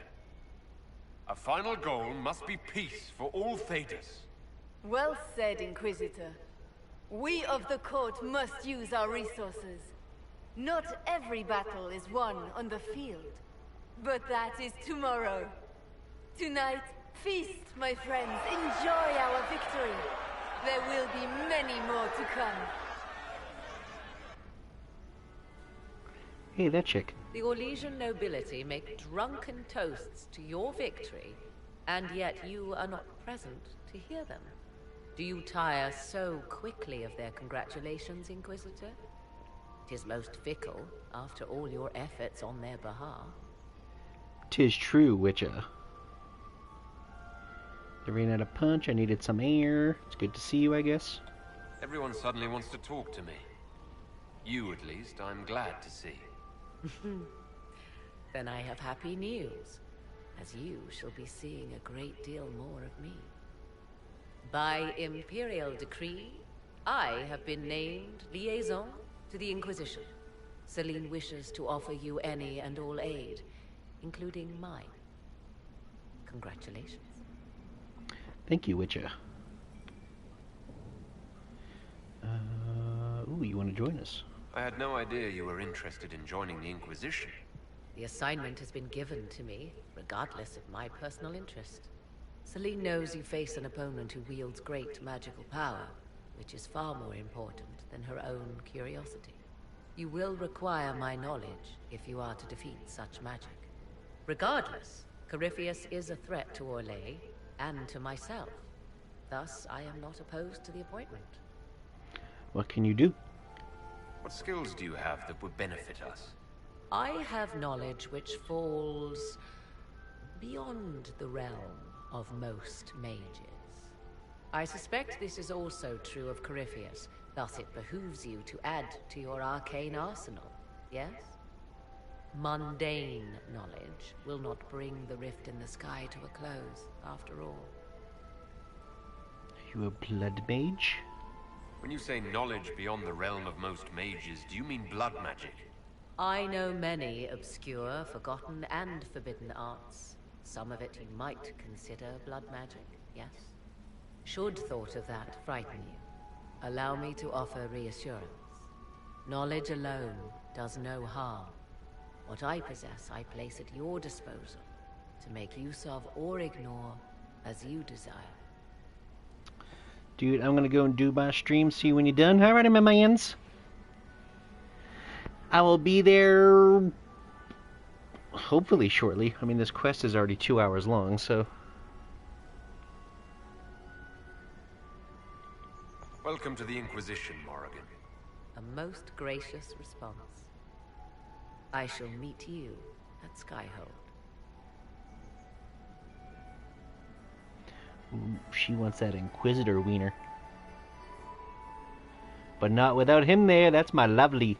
A final goal must be peace for all Thedas. Well said, Inquisitor. We of the court must use our resources. Not every battle is won on the field. But that is tomorrow. Tonight, feast, my friends. Enjoy our victory. There will be many more to come. Hey, that chick. The Orlesian nobility make drunken toasts to your victory, and yet you are not present to hear them. Do you tire so quickly of their congratulations, Inquisitor? It is most fickle, after all your efforts on their behalf. 'Tis true, Witcher. I ran out of punch, I needed some air. It's good to see you, I guess. Everyone suddenly wants to talk to me. You, at least, I'm glad to see. Then I have happy news, as you shall be seeing a great deal more of me. By Imperial decree, I have been named liaison to the Inquisition. Celene wishes to offer you any and all aid, including mine. Congratulations. Thank you, Witcher. Ooh, you want to join us? I had no idea you were interested in joining the Inquisition. The assignment has been given to me, regardless of my personal interest. Celene knows you face an opponent who wields great magical power, which is far more important than her own curiosity. You will require my knowledge if you are to defeat such magic. Regardless, Corypheus is a threat to Orlais and to myself. Thus, I am not opposed to the appointment. What can you do? What skills do you have that would benefit us? I have knowledge which falls beyond the realm of most mages. I suspect this is also true of Corypheus, thus it behooves you to add to your arcane arsenal, yes? Mundane knowledge will not bring the rift in the sky to a close, after all. Are you a blood mage? When you say knowledge beyond the realm of most mages, do you mean blood magic? I know many obscure, forgotten, and forbidden arts. Some of it you might consider blood magic, yes? Should thought of that frighten you, allow me to offer reassurance. Knowledge alone does no harm. What I possess, I place at your disposal, to make use of or ignore as you desire. Dude, I'm gonna go and do my stream, see you when you're done. Alrighty, my mans. I will be there hopefully shortly. I mean, this quest is already 2 hours long, so... Welcome to the Inquisition, Morrigan. A most gracious response. I shall meet you at Skyhold. Ooh, she wants that Inquisitor wiener. But not without him there, that's my lovely.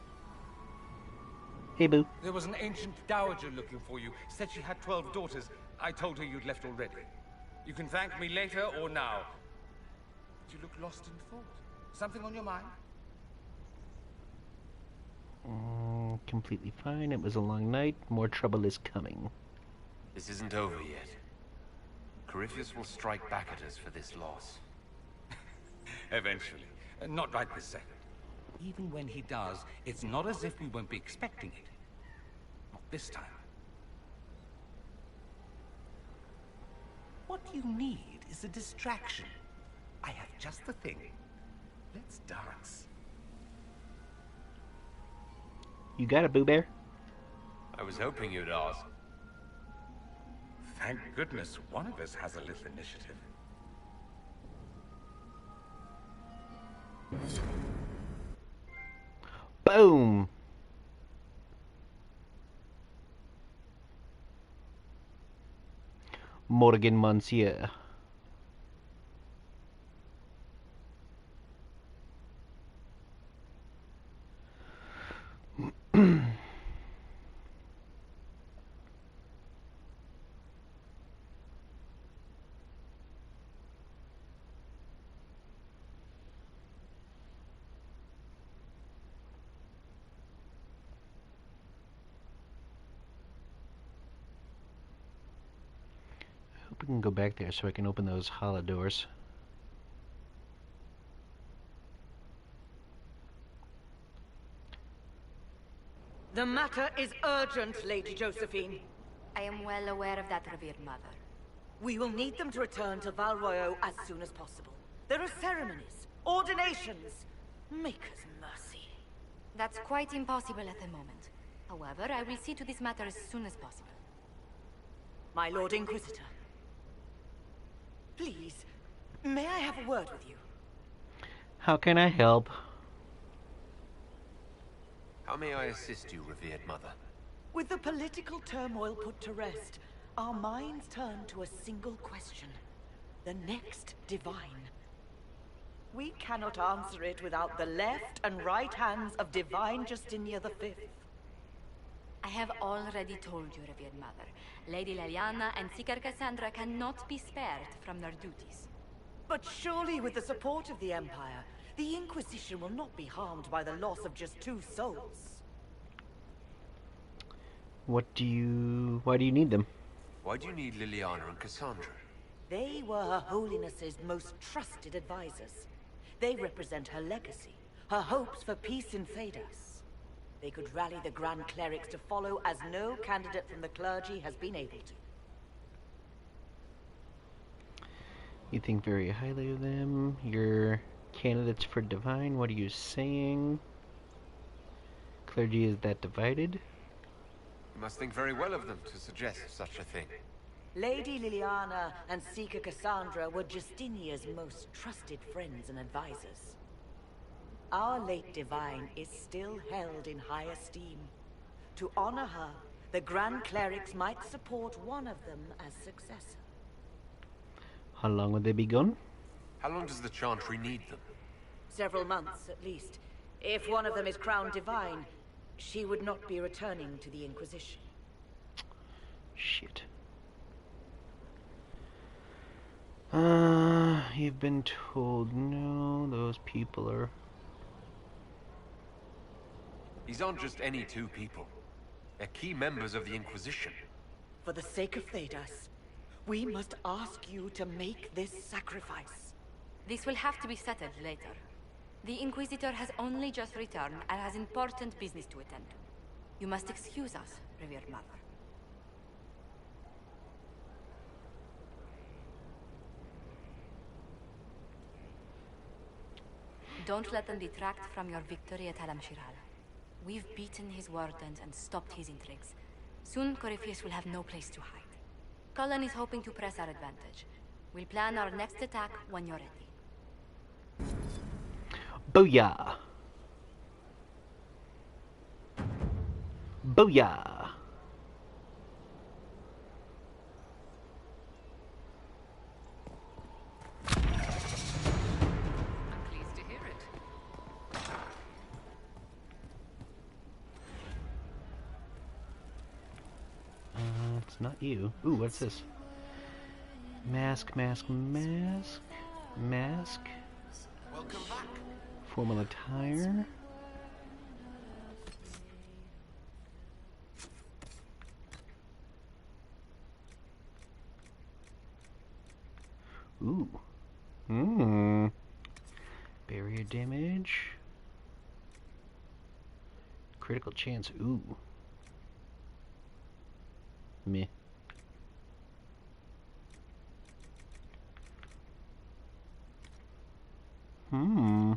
Hey, boo. There was an ancient dowager looking for you. Said she had 12 daughters. I told her you'd left already. You can thank me later or now. But you look lost in thought. Something on your mind? Completely fine. It was a long night. More trouble is coming. This isn't over yet. Corypheus will strike back at us for this loss. Eventually. Not right this second. even when he does, it's not as if we won't be expecting it. Not this time. What you need is a distraction. I have just the thing. Let's dance. You got it, Boo Bear? I was hoping you'd ask. Thank goodness one of us has a little initiative. Boom! Morgan Monsieur. We can go back there so I can open those hollow doors. The matter is urgent, Lady Josephine. I am well aware of that, revered mother. We will need them to return to Val Royeaux as soon as possible. There are ceremonies, ordinations. Make us mercy. That's quite impossible at the moment. However, I will see to this matter as soon as possible. My Lord Inquisitor. Please, may I have a word with you? How can I help? How may I assist you, revered mother? With the political turmoil put to rest, our minds turn to a single question. The next divine. We cannot answer it without the left and right hands of Divine Justinia V. I have already told you, revered mother. Lady Leliana and Seeker Cassandra cannot be spared from their duties. But surely with the support of the Empire, the Inquisition will not be harmed by the loss of just 2 souls. Why do you need them? Why do you need Liliana and Cassandra? They were Her Holiness's most trusted advisors. They represent her legacy, her hopes for peace in Thedas. They could rally the Grand Clerics to follow as no candidate from the clergy has been able to. You think very highly of them. You're candidates for divine. What are you saying? Clergy is that divided? You must think very well of them to suggest such a thing. Lady Liliana and Seeker Cassandra were Justinia's most trusted friends and advisors. Our late divine is still held in high esteem. To honor her, the Grand Clerics might support one of them as successor. How long would they be gone? How long does the Chantry need them? Several months, at least. If one of them is crowned divine, she would not be returning to the Inquisition. Shit. You've been told no, those people are... These aren't just any 2 people. They're key members of the Inquisition. For the sake of Thedas, we must ask you to make this sacrifice. This will have to be settled later. The Inquisitor has only just returned and has important business to attend to. You must excuse us, revered mother. Don't let them detract from your victory at Halamshiral. We've beaten his wardens and stopped his intrigues. Soon, Corypheus will have no place to hide. Cullen is hoping to press our advantage. We'll plan our next attack when you're ready. Booyah! Booyah! It's not you. Ooh, what's this? Mask. Welcome back. Formal attire. Ooh. Barrier damage. Critical chance. Ooh. Meh. Hmm.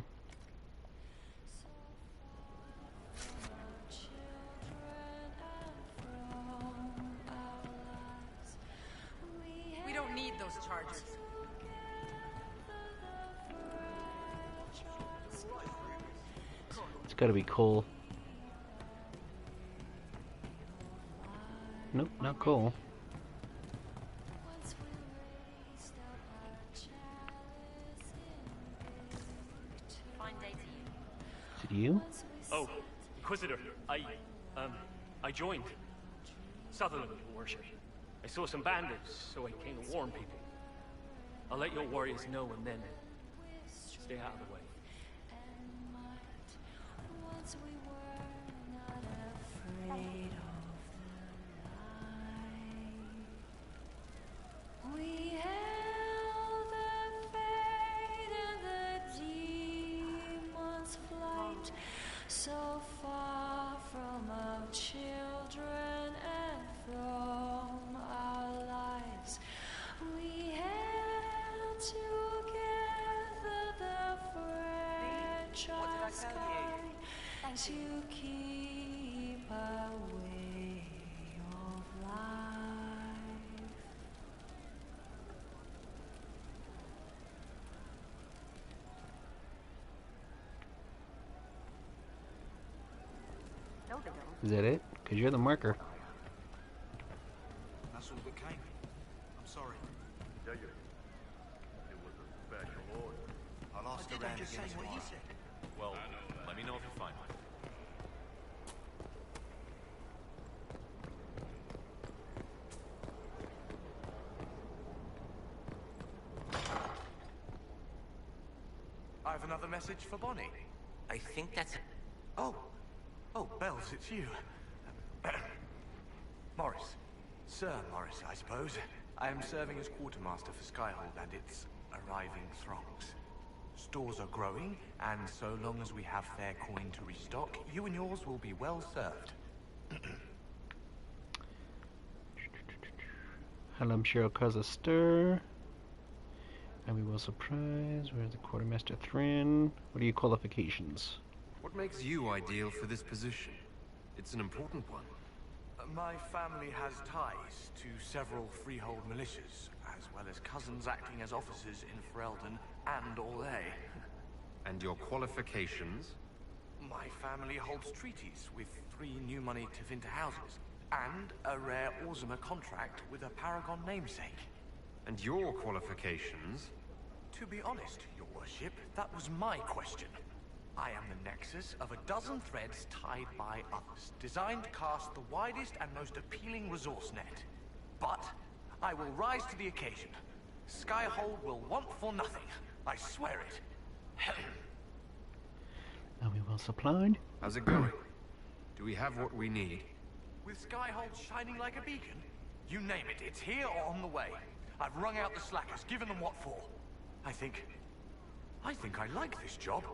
We don't need those charges. It's gotta be coal. Nope, not coal. Fine day to you. Is it you? Oh, Inquisitor, I joined. Sutherland, your worship. I saw some bandits, so I came to warn people. I'll let your warriors know and then stay out of the way. So far from our children and from our lives, we held together the fragile sky to keep our way of life. No, they don't. Is that it? Because you're the marker. That's all that came. I'm sorry. Tell you, it was a special order. I'll ask around just again say what he tomorrow. said. Well, let me know if you find one. I have another message for Bonnie. I think that's... Oh, Bells, it's you. Morris. Sir Morris, I suppose. I am serving as quartermaster for Skyhold and its arriving throngs. Stores are growing, and so long as we have fair coin to restock, you and yours will be well served. Halamshiral cause a stir. And we will surprise. Where's the quartermaster Thrin? What are your qualifications? What makes you ideal for this position? It's an important one. My family has ties to several freehold militias, as well as cousins acting as officers in Ferelden and Orlais. And your qualifications? My family holds treaties with 3 new money Tevinter houses, and a rare Orzuma contract with a Paragon namesake. And your qualifications? To be honest, your worship, that was my question. I am the nexus of a dozen threads tied by others, designed to cast the widest and most appealing resource net. But I will rise to the occasion. Skyhold will want for nothing. I swear it. And we will supplied. How's it going? Do we have what we need? With Skyhold shining like a beacon? You name it, it's here or on the way. I've wrung out the slackers, given them what for. I think I like this job.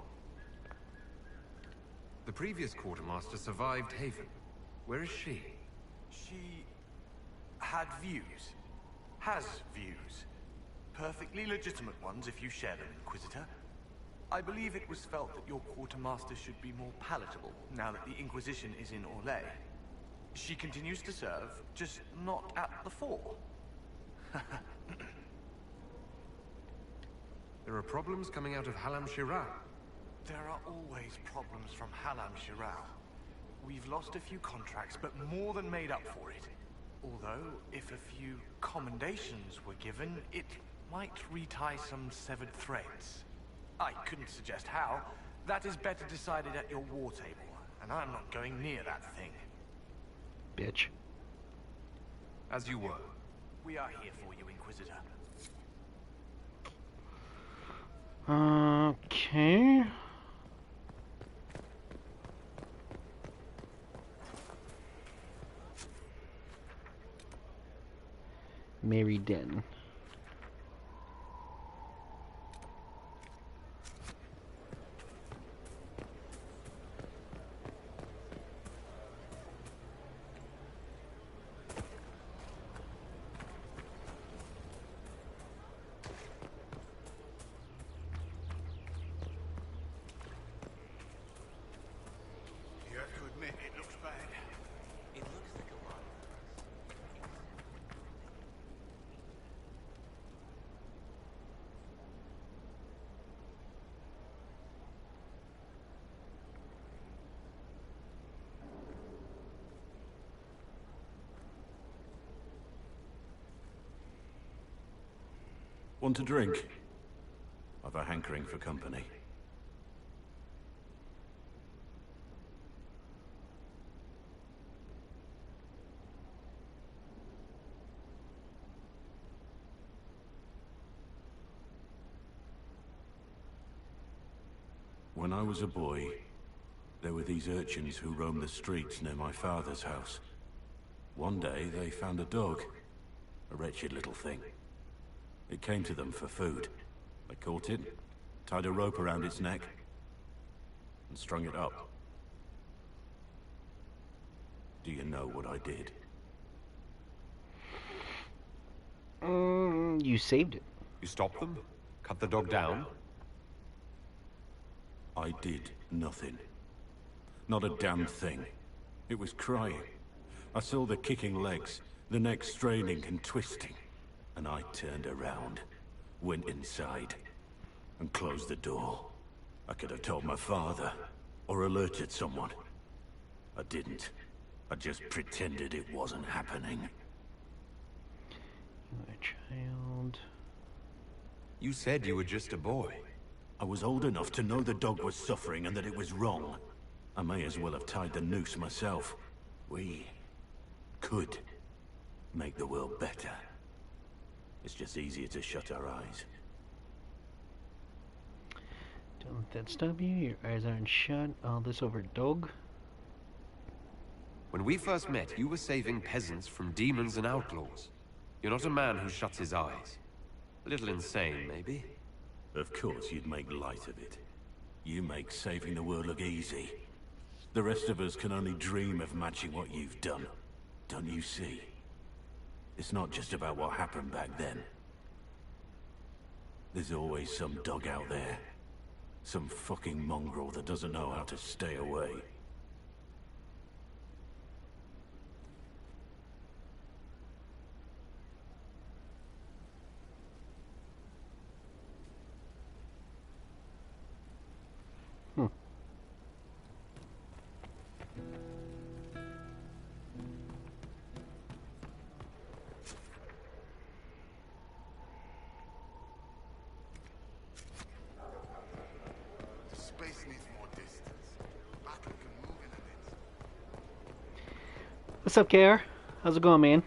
The previous quartermaster survived Haven. Where is she? She had views. Has views. Perfectly legitimate ones if you share them, Inquisitor. I believe it was felt that your quartermaster should be more palatable now that the Inquisition is in Orlais. She continues to serve, just not at the fore. There are problems coming out of Halamshiral. There are always problems from Halamshiral. We've lost a few contracts, but more than made up for it. Although, if a few commendations were given, it might retie some severed threads. I couldn't suggest how. That is better decided at your war table, and I'm not going near that thing. Bitch. As you were. We are here for you, Inquisitor. Okay. Mary Den. Want a drink? I've a hankering for company. When I was a boy, there were these urchins who roamed the streets near my father's house. One day, they found a dog. A wretched little thing. It came to them for food. They caught it, tied a rope around its neck, and strung it up. Do you know what I did? You saved it. You stopped them? Cut the dog down? I did nothing. Not a damn thing. It was crying. I saw the kicking legs, the neck straining and twisting. And I turned around, went inside, and closed the door. I could have told my father, or alerted someone. I didn't. I just pretended it wasn't happening. You were a child. You said you were just a boy. I was old enough to know the dog was suffering and that it was wrong. I may as well have tied the noose myself. We could make the world better. It's just easier to shut our eyes. Don't let that stop you. Your eyes aren't shut. All this over dog. When we first met, you were saving peasants from demons and outlaws. You're not a man who shuts his eyes. A little insane, maybe? Of course you'd make light of it. You make saving the world look easy. The rest of us can only dream of matching what you've done. Don't you see? It's not just about what happened back then. There's always some dog out there. Some fucking mongrel that doesn't know how to stay away. What's up, KR? How's it going, man?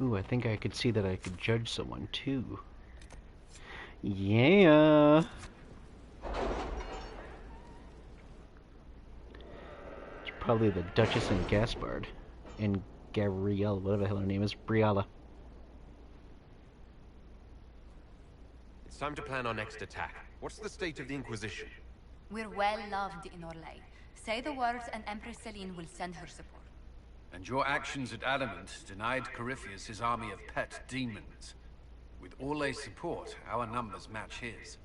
Ooh, I think I could see that I could judge someone too. Yeah. It's probably the Duchess and Gaspard. And Gabrielle, whatever the hell her name is. Briala. It's time to plan our next attack. What's the state of the Inquisition? We're well loved in Orlais. Say the words and Empress Celene will send her support. And your actions at Adamant denied Corypheus his army of pet demons. With Orlais' support, our numbers match his.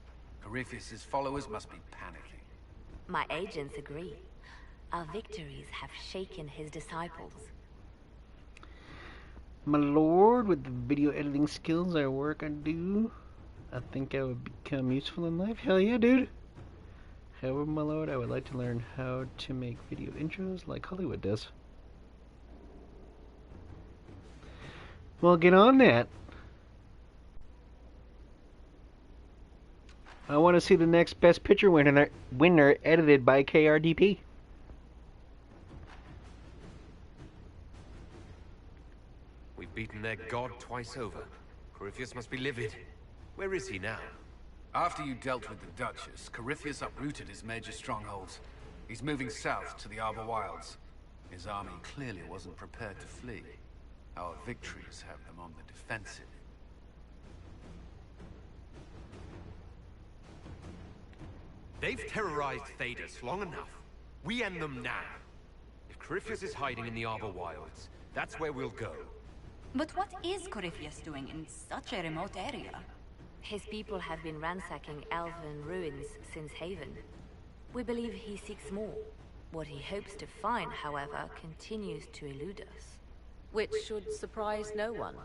Corypheus' followers must be panicking. My agents agree. Our victories have shaken his disciples. My lord, with the video editing skills I work and do, I think I would become useful in life. Hell yeah, dude. However, my lord, I would like to learn how to make video intros like Hollywood does. Well, get on that. I want to see the next Best Picture winner edited by KRDP. We've beaten their god twice over. Corypheus must be livid. Where is he now? After you dealt with the Duchess, Corypheus uprooted his major strongholds. He's moving south to the Arbor Wilds. His army clearly wasn't prepared to flee. Our victories have them on the defensive. They've terrorized Thedas long enough. We end them now. If Corypheus is hiding in the Arbor Wilds, that's where we'll go. But what is Corypheus doing in such a remote area? His people have been ransacking elven ruins since Haven. We believe he seeks more. What he hopes to find, however, continues to elude us. Which should surprise no one.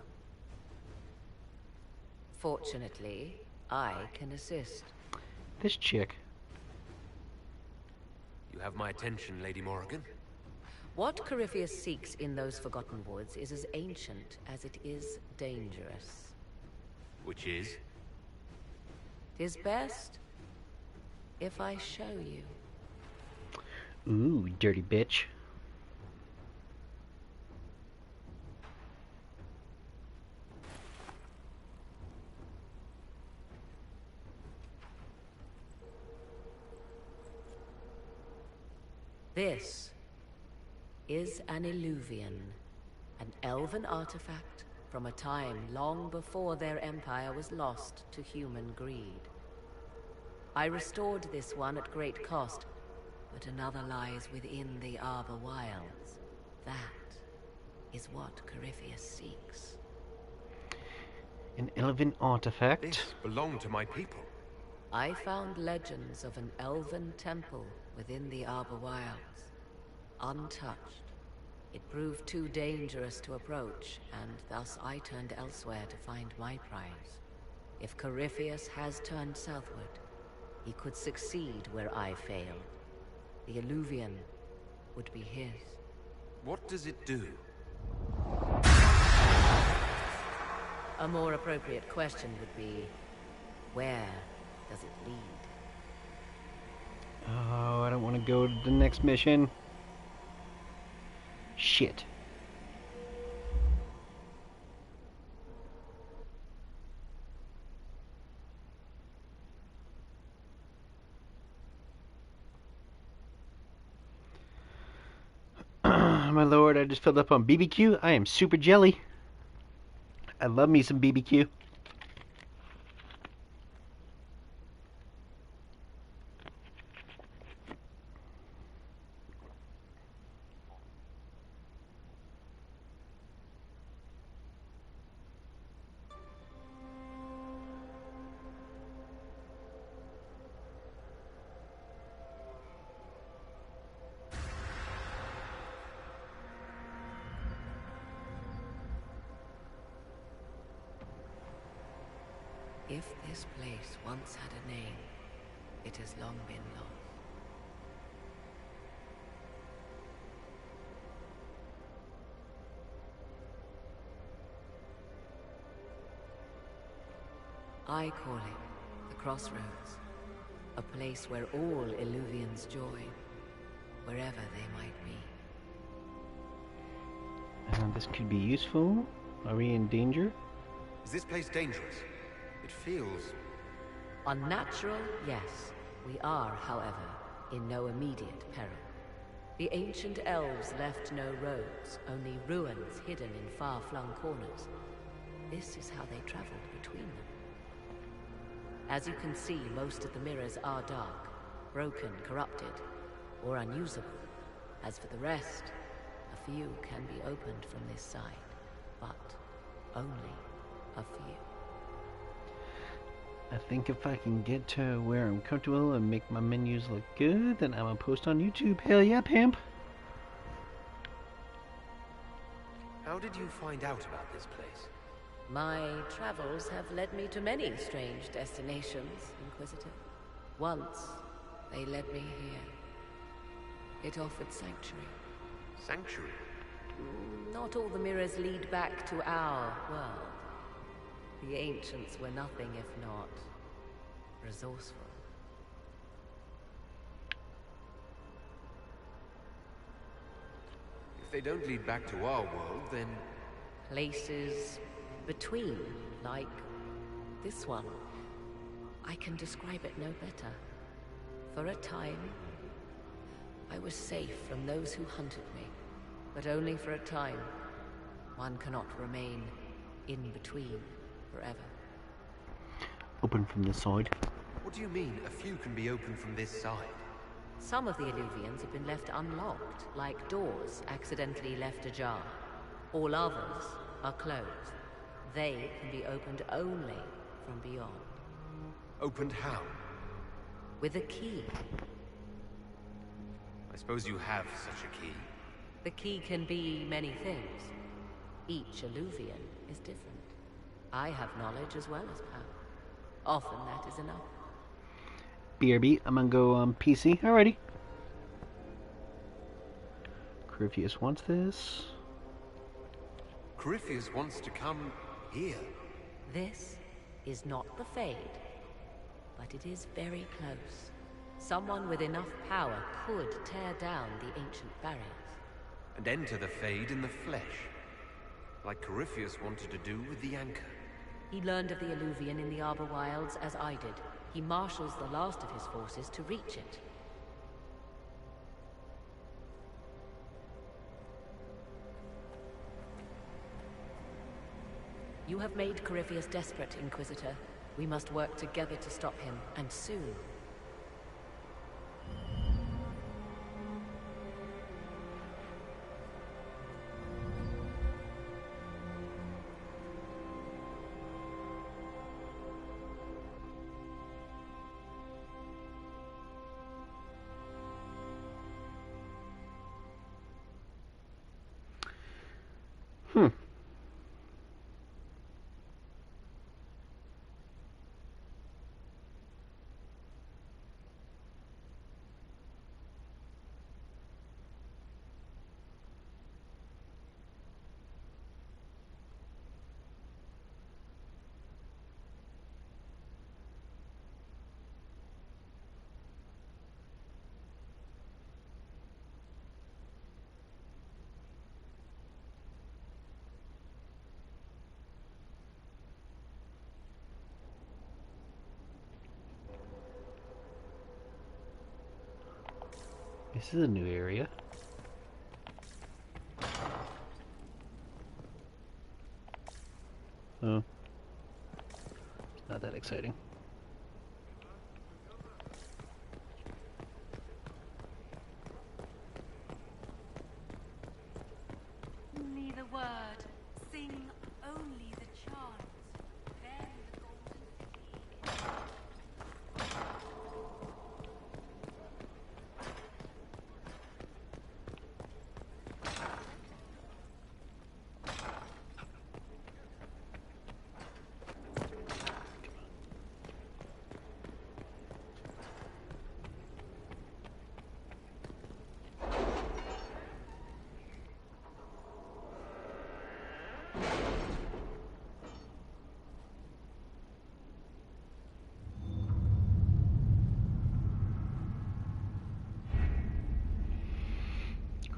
Fortunately, I can assist. This chick. You have my attention, Lady Morrigan. What Corypheus seeks in those Forgotten Woods is as ancient as it is dangerous. Which is? 'Tis best if I show you. Ooh, dirty bitch. This is an Illuvian, an elven artifact from a time long before their empire was lost to human greed. I restored this one at great cost, but another lies within the Arbor Wilds. That is what Corypheus seeks. An elven artifact? This belonged to my people. I found legends of an elven temple within the Arbor Wilds, untouched. It proved too dangerous to approach, and thus I turned elsewhere to find my prize. If Corypheus has turned southward, he could succeed where I failed. The Illuvian would be his. What does it do? A more appropriate question would be, where does it lead? Oh, I don't want to go to the next mission. Shit. My lord, I just filled up on BBQ. I am super jelly. I love me some BBQ. If this place once had a name, it has long been lost. I call it the Crossroads, a place where all Illuvians join, wherever they might be. This could be useful. Are we in danger? Is this place dangerous? It feels... Unnatural, yes. We are, however, in no immediate peril. The ancient elves left no roads, only ruins hidden in far-flung corners. This is how they traveled between them. As you can see, most of the mirrors are dark, broken, corrupted, or unusable. As for the rest, a few can be opened from this side, but only a few. I think if I can get to where I'm comfortable and make my menus look good, then I'm gonna post on YouTube. Hell yeah, pimp! How did you find out about this place? My travels have led me to many strange destinations, Inquisitor. Once, they led me here. It offered sanctuary. Sanctuary? Not all the mirrors lead back to our world. The ancients were nothing if not resourceful. If they don't lead back to our world, then... Places between, like this one. I can describe it no better. For a time, I was safe from those who hunted me, but only for a time. One cannot remain in between forever. Open from this side. What do you mean, a few can be opened from this side? Some of the Illuvians have been left unlocked, like doors accidentally left ajar. All others are closed. They can be opened only from beyond. Opened how? With a key. I suppose you have such a key. The key can be many things. Each Illuvian is different. I have knowledge as well as power. Often that is enough. BRB, I'm gonna go PC. Alrighty. Corypheus wants this. Corypheus wants to come here. This is not the Fade, but it is very close. Someone with enough power could tear down the ancient barriers. And enter the Fade in the flesh. Like Corypheus wanted to do with the Anchor. He learned of the Illuvian in the Arbor Wilds as I did. He marshals the last of his forces to reach it. You have made Corypheus desperate, Inquisitor. We must work together to stop him, and soon. This is a new area. Oh. It's not that exciting. Neither word. Sing only the chant. Then the golden city.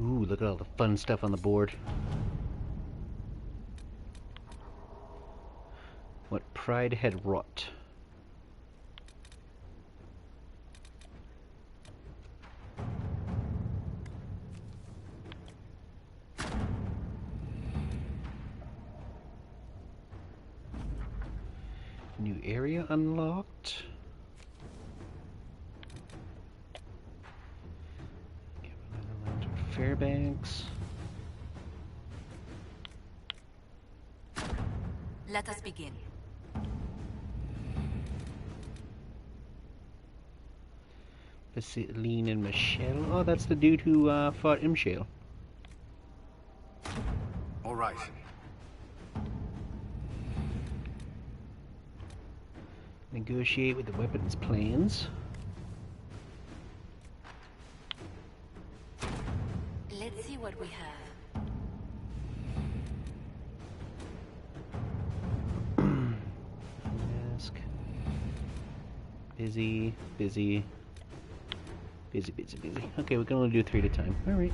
Ooh, look at all the fun stuff on the board. What pride had wrought. New area unlocked. Fairbanks. Let us begin. Celene and Michelle. Oh, that's the dude who fought Imshale. All right. Negotiate with the weapons plans. Let's see what we have. Mask. Busy, busy. Busy, busy, busy. Okay, we can only do 3 at a time. Alright.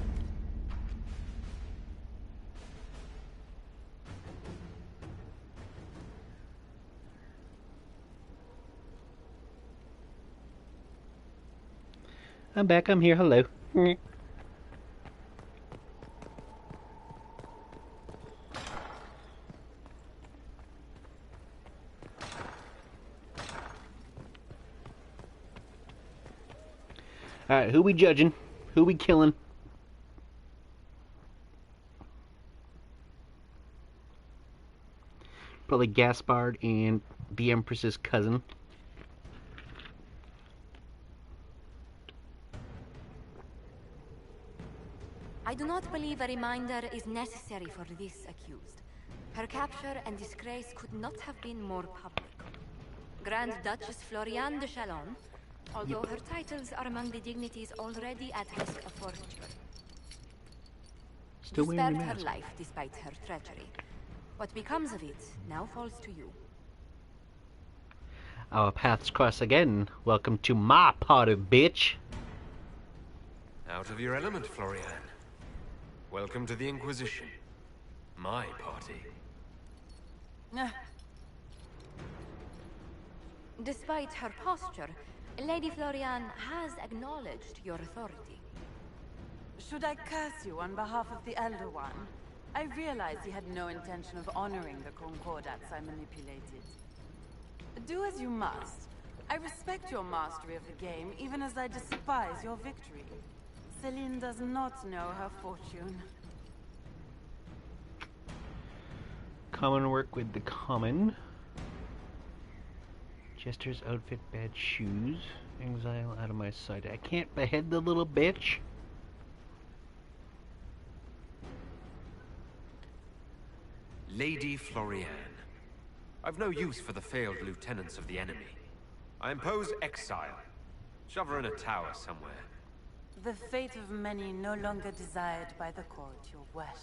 I'm back, I'm here, hello. Alright, who we judging? Who we killing? Probably Gaspard and the Empress's cousin. I do not believe a reminder is necessary for this accused. Her capture and disgrace could not have been more public. Grand Duchess Floriane de Chalon, although her titles are among the dignities already at risk of forfeiture. Still You wearing spared your her mask. life despite her treachery. What becomes of it now falls to you. Our paths cross again. Welcome to my party, bitch. Out of your element, Floriane. Welcome to the Inquisition. My party. Despite her posture, Lady Floriane has acknowledged your authority. Should I curse you on behalf of the Elder One? I realize he had no intention of honoring the concordats I manipulated. Do as you must. I respect your mastery of the game, even as I despise your victory. Celene does not know her fortune. Common work with the common. Jester's outfit, bad shoes. Exile out of my sight. I can't behead the little bitch. Lady Floriane. I've no use for the failed lieutenants of the enemy. I impose exile. Shove her in a tower somewhere. The fate of many no longer desired by the court, your worship.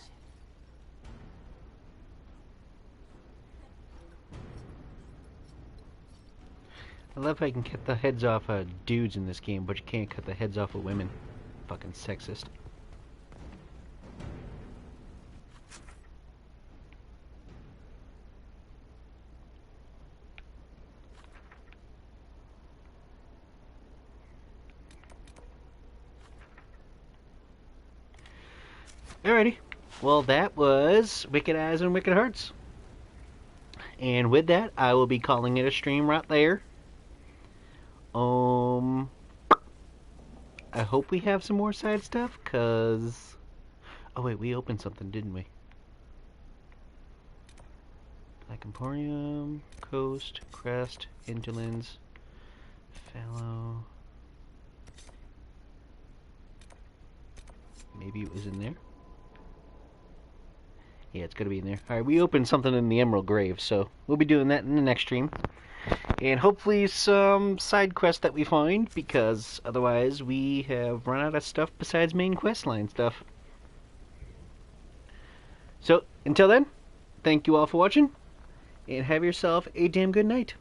I love how you can cut the heads off of dudes in this game, but you can't cut the heads off of women. Fucking sexist. Alrighty. Well, that was Wicked Eyes and Wicked Hearts. And with that, I will be calling it a stream right there. I hope we have some more side stuff, cause... Oh wait, we opened something, didn't we? Black Emporium, Coast, Crest, Interlands, Fallow... Maybe it was in there? Yeah, it's gonna be in there. Alright, we opened something in the Emerald Grave, so we'll be doing that in the next stream. And hopefully some side quests that we find, because otherwise we have run out of stuff besides main questline stuff. So, until then, thank you all for watching, and have yourself a damn good night.